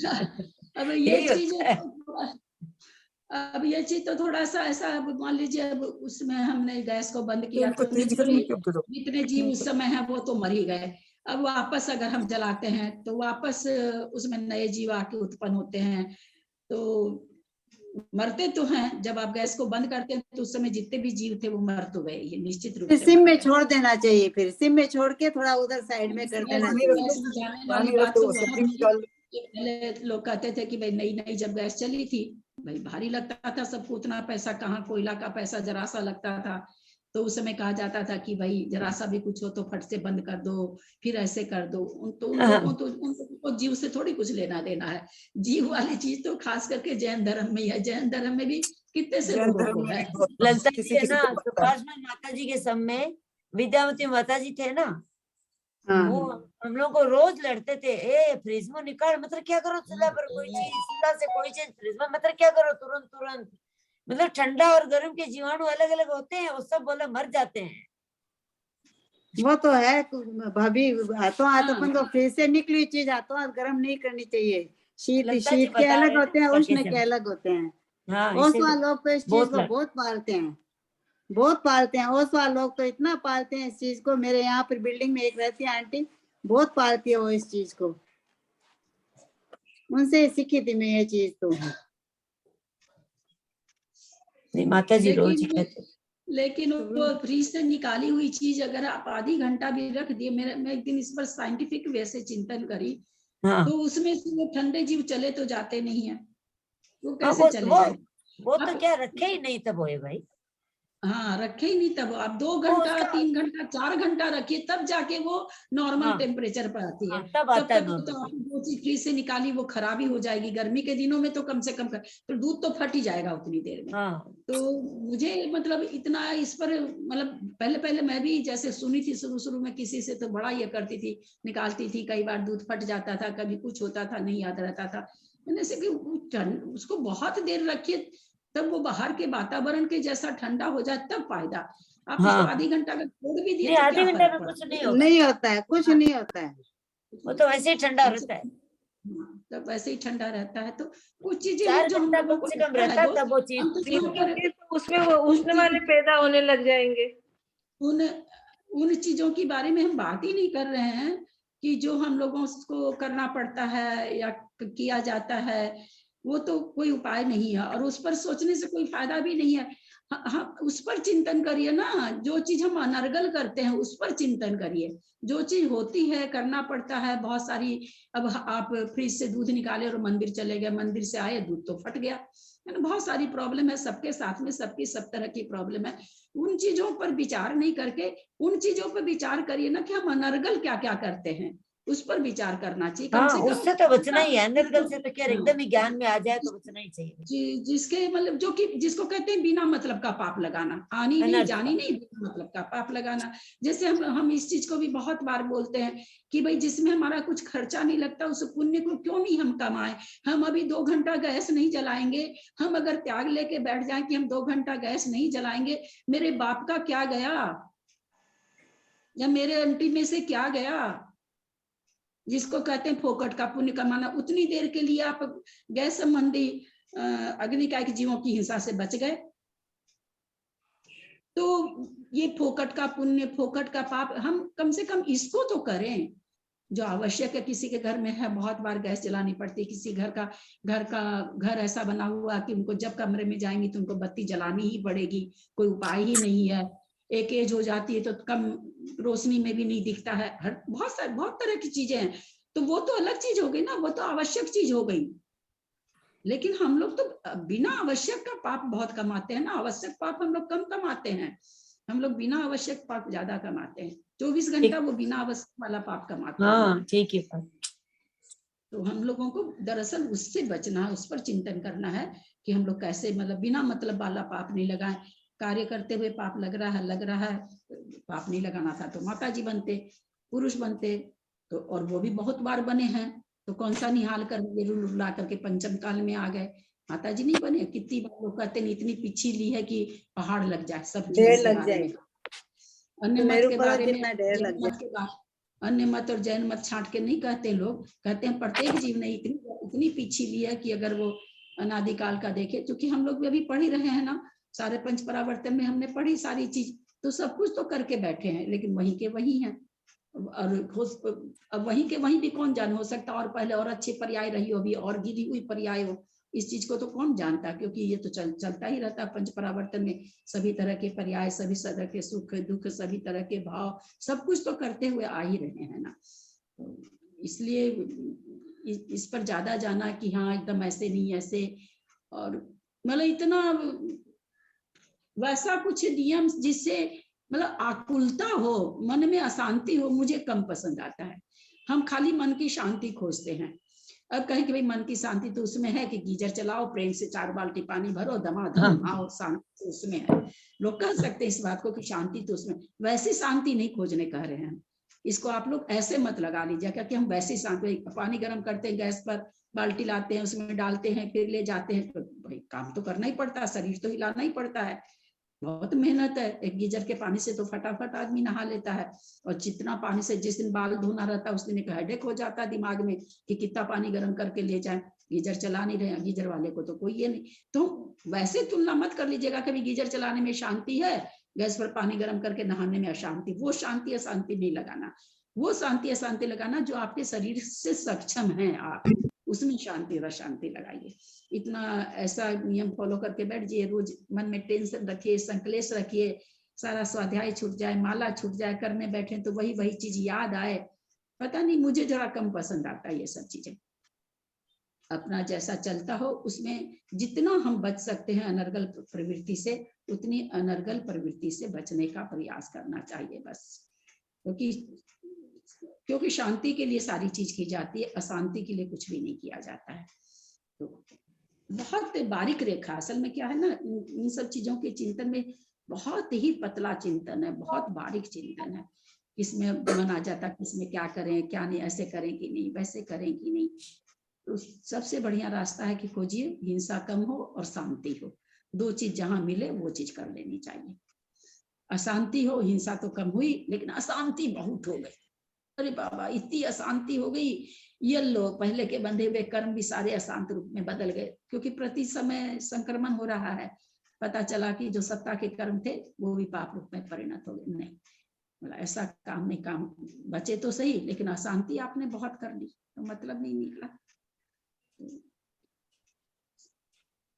S1: अब ये चीज तो थोड़ा सा ऐसा, अब मान लीजिए अब उसमें हमने गैस को बंद किया तो जितने जीव उस समय है वो तो मर ही गए। अब वापस अगर हम जलाते हैं तो वापस उसमें नए जीव आके उत्पन्न होते हैं, तो मरते तो हैं। जब आप गैस को बंद करते हैं तो उस समय जितने भी जीव थे वो मर तो गए, ये निश्चित रूप से।
S13: सिम में छोड़ देना चाहिए, फिर सिम में छोड़ के थोड़ा उधर साइड में कर देना चाहिए।
S1: पहले लोग कहते थे कि भाई नई जब गैस चली थी, भाई भारी लगता था सबको, उतना पैसा कहाँ, कोयला का पैसा जरा सा लगता था, तो उस समय कहा जाता था कि भाई जरा सा भी कुछ हो तो फट से बंद कर दो, फिर ऐसे कर दो। उनको जीव से थोड़ी कुछ लेना देना है। जीव वाली चीज तो खास करके जैन धर्म में है। जैन धर्म में भी कितने से लोगों को है।
S2: ललिता जी है ना, सुभाषमन माता जी के समय विद्यावती माता जी थे ना, वो हम लोग को रोज लड़ते थे, ए फ्रिज में निकाल, मतलब क्या करो चूल्हा पर कोई चीज, चूल्हा से कोई चीज फ्रिज में मतलब क्या करो, तुरंत मतलब ठंडा और गर्म के जीवाणु अलग अलग होते हैं, वो सब बोले मर जाते हैं।
S13: वो तो है भाभी, हाथों हाथ अपन को फ्रिज से निकली चीज हाथों हाथ गर्म नहीं करनी चाहिए। शीत के अलग होते हैं, उष्ण के अलग होते हैं। ओसवाल लोग तो इस चीज को बहुत पालते हैं, ओसवाल लोग तो इतना पालते हैं इस चीज को। मेरे यहाँ पर बिल्डिंग में एक रहती है आंटी, बहुत पालती है वो इस चीज को, उनसे सीखी थी मैं ये चीज। तो
S2: नहीं माता जी रोज कहते।
S1: लेकिन वो फ्रिज से निकाली हुई चीज अगर आप आधी घंटा भी रख दिए, मैं एक दिन इस पर साइंटिफिक वे से चिंतन करी, तो उसमें से वो ठंडे जीव चले तो जाते नहीं है, वो कैसे चले?
S2: वो तो क्या रखे ही नहीं तब होए भाई।
S1: हाँ रखे ही नहीं तब। आप 2 घंटा 3 घंटा 4 घंटा रखिए तब जाके वो नॉर्मल टेम्परेचर पर आती है। तब तक तो वो चीज फ्रिज से निकाली वो खराबी हो जाएगी। गर्मी के दिनों में तो कम से कम तो दूध तो फट ही जाएगा उतनी देर में। तो मुझे मतलब इतना इस पर मतलब पहले मैं भी जैसे सुनी थी शुरू में किसी से, तो बड़ा ये करती थी, निकालती थी, कई बार दूध फट जाता था, कभी कुछ होता था, नहीं याद रहता था। जैसे कि उसको बहुत देर रखिए तब वो बाहर के वातावरण के जैसा ठंडा हो जाए तब फायदा। आप इसको आधी घंटा का छोड़ भी दिए तो
S2: आधे घंटे में कुछ नहीं
S13: होता है, कुछ नहीं होता है,
S2: वो तो वैसे ही ठंडा रहता है।
S1: तब वैसे ही ठंडा रहता है। तो कुछ चीजें
S2: 4
S1: जो हम
S2: घंटा
S1: लोगों
S2: कम
S1: को
S2: से कम
S1: लगता है
S2: रहता
S1: वो
S2: तब वो चीज
S1: हम तो
S2: ठीक
S1: सब
S2: होता है।
S1: कर
S12: उसमें वो उष्ण वाले पैदा होने लग जाएंगे।
S1: उन चीजों के बारे में हम बात ही नहीं कर रहे हैं कि जो हम लोगों को करना पड़ता है या किया जाता है, वो तो कोई उपाय नहीं है और उस पर सोचने से कोई फायदा भी नहीं है। हम उस पर चिंतन करिए ना, जो चीज हम अनर्गल करते हैं उस पर चिंतन करिए। जो चीज होती है करना पड़ता है बहुत सारी। अब आप फ्रिज से दूध निकाले और मंदिर चले गए, मंदिर से आए दूध तो फट गया, है ना। बहुत सारी प्रॉब्लम है सबके साथ में, सबकी सब तरह की प्रॉब्लम है। उन चीजों पर विचार नहीं करके उन चीजों पर विचार करिए ना कि हम अनर्गल क्या क्या करते हैं, उस पर विचार करना चाहिए। कम
S2: हाँ,
S1: से कम
S2: उससे तो बचना ही है, अनर्गल से तो क्या एकदम ही ज्ञान में आ जाए तो बचना ही चाहिए।
S1: जिसके मतलब जो कि जिसको कहते हैं बिना मतलब का पाप लगाना, आनी नहीं जानी नहीं, बिना मतलब का पाप लगाना। जैसे हम इस चीज को भी बहुत बार बोलते हैं कि भाई जिसमें हमारा कुछ खर्चा नहीं लगता उस पुण्य को क्यों नहीं हम कमाएं। हम अभी 2 घंटा गैस नहीं जलाएंगे, हम अगर त्याग लेके बैठ जाए कि हम 2 घंटा गैस नहीं जलाएंगे, मेरे बाप का क्या गया या मेरे आंटी में से क्या गया। जिसको कहते हैं फोकट का पुण्य कमाना, उतनी देर के लिए आप गैस संबंधी अग्निकायिक जीवों की हिंसा से बच गए। तो ये फोकट का पुण्य, फोकट का पाप, हम कम से कम इसको तो करें जो आवश्यक है। किसी के घर में है बहुत बार गैस जलानी पड़ती है, किसी घर ऐसा बना हुआ कि उनको जब कमरे में जाएंगी तो उनको बत्ती जलानी ही पड़ेगी, कोई उपाय ही नहीं है। एक एज हो जाती है तो कम रोशनी में भी नहीं दिखता है, बहुत तरह की चीजें हैं। तो वो तो अलग चीज हो गई ना, वो तो आवश्यक चीज हो गई। लेकिन हम लोग तो बिना आवश्यक का पाप बहुत कमाते हैं ना, आवश्यक पाप हम लोग कम कमाते हैं। हम लोग बिना आवश्यक पाप ज्यादा कमाते हैं, 24 घंटा वो बिना आवश्यक वाला पाप कमाते हैं।
S2: हाँ ठीक है।
S1: तो हम लोगों को दरअसल उससे बचना है, उस पर चिंतन करना है कि हम लोग कैसे मतलब बिना मतलब वाला पाप नहीं लगाएं। कार्य करते हुए पाप लग रहा है, पाप नहीं लगाना था तो माता जी बनते, पुरुष बनते तो, और वो भी बहुत बार बने हैं, तो कौन सा निहाल कर रुला करके पंचम काल में आ गए। माता जी नहीं बने, कितनी बार लोग कहते हैं इतनी पीछी ली है कि पहाड़ लग जाए सब चीजों के बारे में। अन्य मत के बारे में, अन्य मत और जैन मत छांट के नहीं कहते लोग, कहते हैं प्रत्येक जीव ने इतनी पीछी ली है कि अगर वो अनादिकाल का देखे। क्योंकि हम लोग भी अभी पढ़ ही रहे हैं ना, सारे पंच परावर्तन में हमने पढ़ी सारी चीज, तो सब कुछ तो करके बैठे हैं, लेकिन वहीं के वहीं हैं। और अब वहीं के वहीं भी कौन जान, हो सकता और पहले और अच्छे पर्याय रही हो, अभी और गिरी हुई पर्याय हो, इस चीज को तो कौन जानता। क्योंकि ये तो चलता ही रहता है पंच परावर्तन में, सभी तरह के पर्याय, सभी तरह के सुख दुख, सभी तरह के भाव, सब कुछ तो करते हुए आ ही रहे हैं ना। तो इसलिए इस पर ज्यादा जाना कि हाँ एकदम ऐसे नहीं ऐसे, और मतलब इतना वैसा कुछ नियम जिससे मतलब आकुलता हो, मन में अशांति हो, मुझे कम पसंद आता है। हम खाली मन की शांति खोजते हैं। अब कहें कि भाई मन की शांति तो उसमें है कि गीजर चलाओ, प्रेम से 4 बाल्टी पानी भरो, दमादम नहाओ, शांति तो उसमें है। लोग कह सकते हैं इस बात को कि शांति तो उसमें, वैसी शांति नहीं खोजने कह रहे हैं। इसको आप लोग ऐसे मत लगा लीजिए क्या कि हम वैसी शांति, पानी गर्म करते हैं गैस पर, बाल्टी लाते हैं, उसमें डालते हैं, फिर ले जाते हैं, तो भाई काम तो करना ही पड़ता है, शरीर तो हिलाना ही पड़ता है, बहुत मेहनत है। एक गीजर के पानी से तो फटाफट आदमी नहा लेता है, और जितना पानी से जिस दिन बाल धोना रहता है उस दिन एक हेडेक हो जाता है दिमाग में कि कितना पानी गर्म करके ले जाए, गीजर चला नहीं रहे, गीजर वाले को तो कोई ये नहीं। तो वैसे तुलना मत कर लीजिएगा, कभी गीजर चलाने में शांति है, गैस पर पानी गर्म करके नहाने में अशांति। वो शांति अशांति नहीं लगाना, वो शांति अशांति लगाना जो आपके शरीर से सक्षम है आप, उसमें शांति और अशांति लगाइए। इतना ऐसा नियम फॉलो करके बैठ जाइए, रोज मन में टेंशन रखिए, संकलेश रखिए, सारा स्वाध्याय छूट जाए, माला छूट जाए, करने बैठे तो वही चीज याद आए। पता नहीं, मुझे जरा कम पसंद आता है ये सब चीजें। अपना जैसा चलता हो उसमें जितना हम बच सकते हैं अनर्गल प्रवृत्ति से, उतनी अनर्गल प्रवृत्ति से बचने का प्रयास करना चाहिए बस। क्योंकि शांति के लिए सारी चीज की जाती है, अशांति के लिए कुछ भी नहीं किया जाता है। तो बहुत बारीक रेखा, असल में क्या है ना, इन सब चीजों के चिंतन में बहुत ही पतला चिंतन है, बहुत बारीक चिंतन है। किसमें मन आ जाता, किसमें क्या करें क्या नहीं, ऐसे करें कि नहीं, वैसे करें कि नहीं। तो सबसे बढ़िया रास्ता है कि खोजिए हिंसा कम हो और शांति हो, 2 चीज जहां मिले वो चीज कर लेनी चाहिए। अशांति हो, हिंसा तो कम हुई लेकिन अशांति बहुत हो गई, अरे बाबा इतनी अशांति हो गई, ये लोग पहले के बंधे हुए कर्म भी सारे अशांत रूप में बदल गए, क्योंकि प्रति समय संक्रमण हो रहा है। पता चला कि जो सत्ता के कर्म थे वो भी पाप रूप में परिणत हो गए। नहीं, बोला ऐसा काम नहीं, काम बचे तो सही, लेकिन अशांति आपने बहुत कर ली तो मतलब नहीं निकला।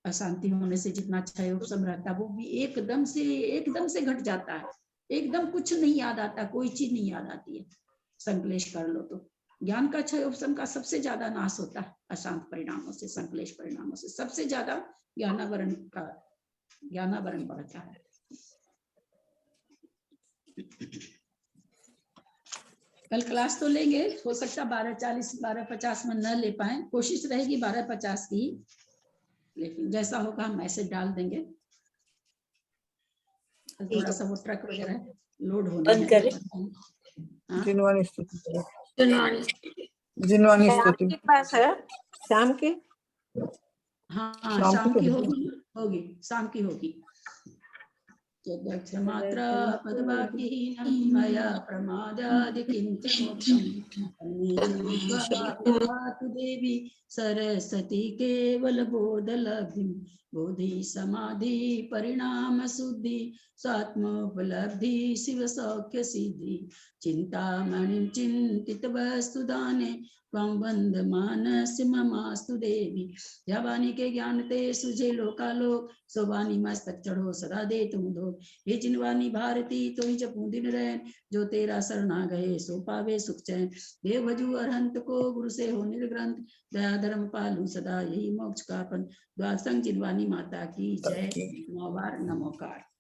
S1: अशांति होने से जितना क्षय उपशम रहता है वो भी एकदम से घट जाता है। एकदम कुछ नहीं याद आता, कोई चीज नहीं याद आती है। संकलेश कर लो तो ज्ञान का क्षय उपशम का सबसे ज्यादा नाश होता है अशांत परिणामों से, संकलेश परिणामों से सबसे ज्यादा ज्ञानावरण बढ़ता है। कल क्लास तो लेंगे, हो सकता 12:40 12:50 में न ले पाए, कोशिश रहेगी 12:50 की, लेकिन जैसा होगा हम मैसेज डाल देंगे। थोड़ा सा वो ट्रक वगैरह लोड होने
S2: बंद करें।
S7: जिनवानी स्तुति
S12: के पास है शाम के,
S1: हाँ शाम की होगी शाम की होगी। मात्रा पदवाक्यहीनं मया प्रमादादि किंचित् देवी सरस्वती केवल बोधलब्धिं बोधि समाधि परिणाम शुद्धि स्वात्मोपलब्धि शिव सौख्य सिद्धि चिंतामणिं चिंतित वस्तु दाने त्वं वंदमानस्य ममास्तु देवी। जवानी के ज्ञान ते सुझे लोकालोक सोवानी मस्तक चढ़ो सदा दे तुम दो। हे जिनवानी भारती तो ही जपू दिन रैन जो तेरा शरणा गए सो पावे सुख चैन। देव भजू अरहंत को गुरु से हो निर्ग्रंथ दया धर्म पालू सदा यही मोक्ष का पंथ। द्वासंग जिनवानी माता की जय। 9 बार नमोकार।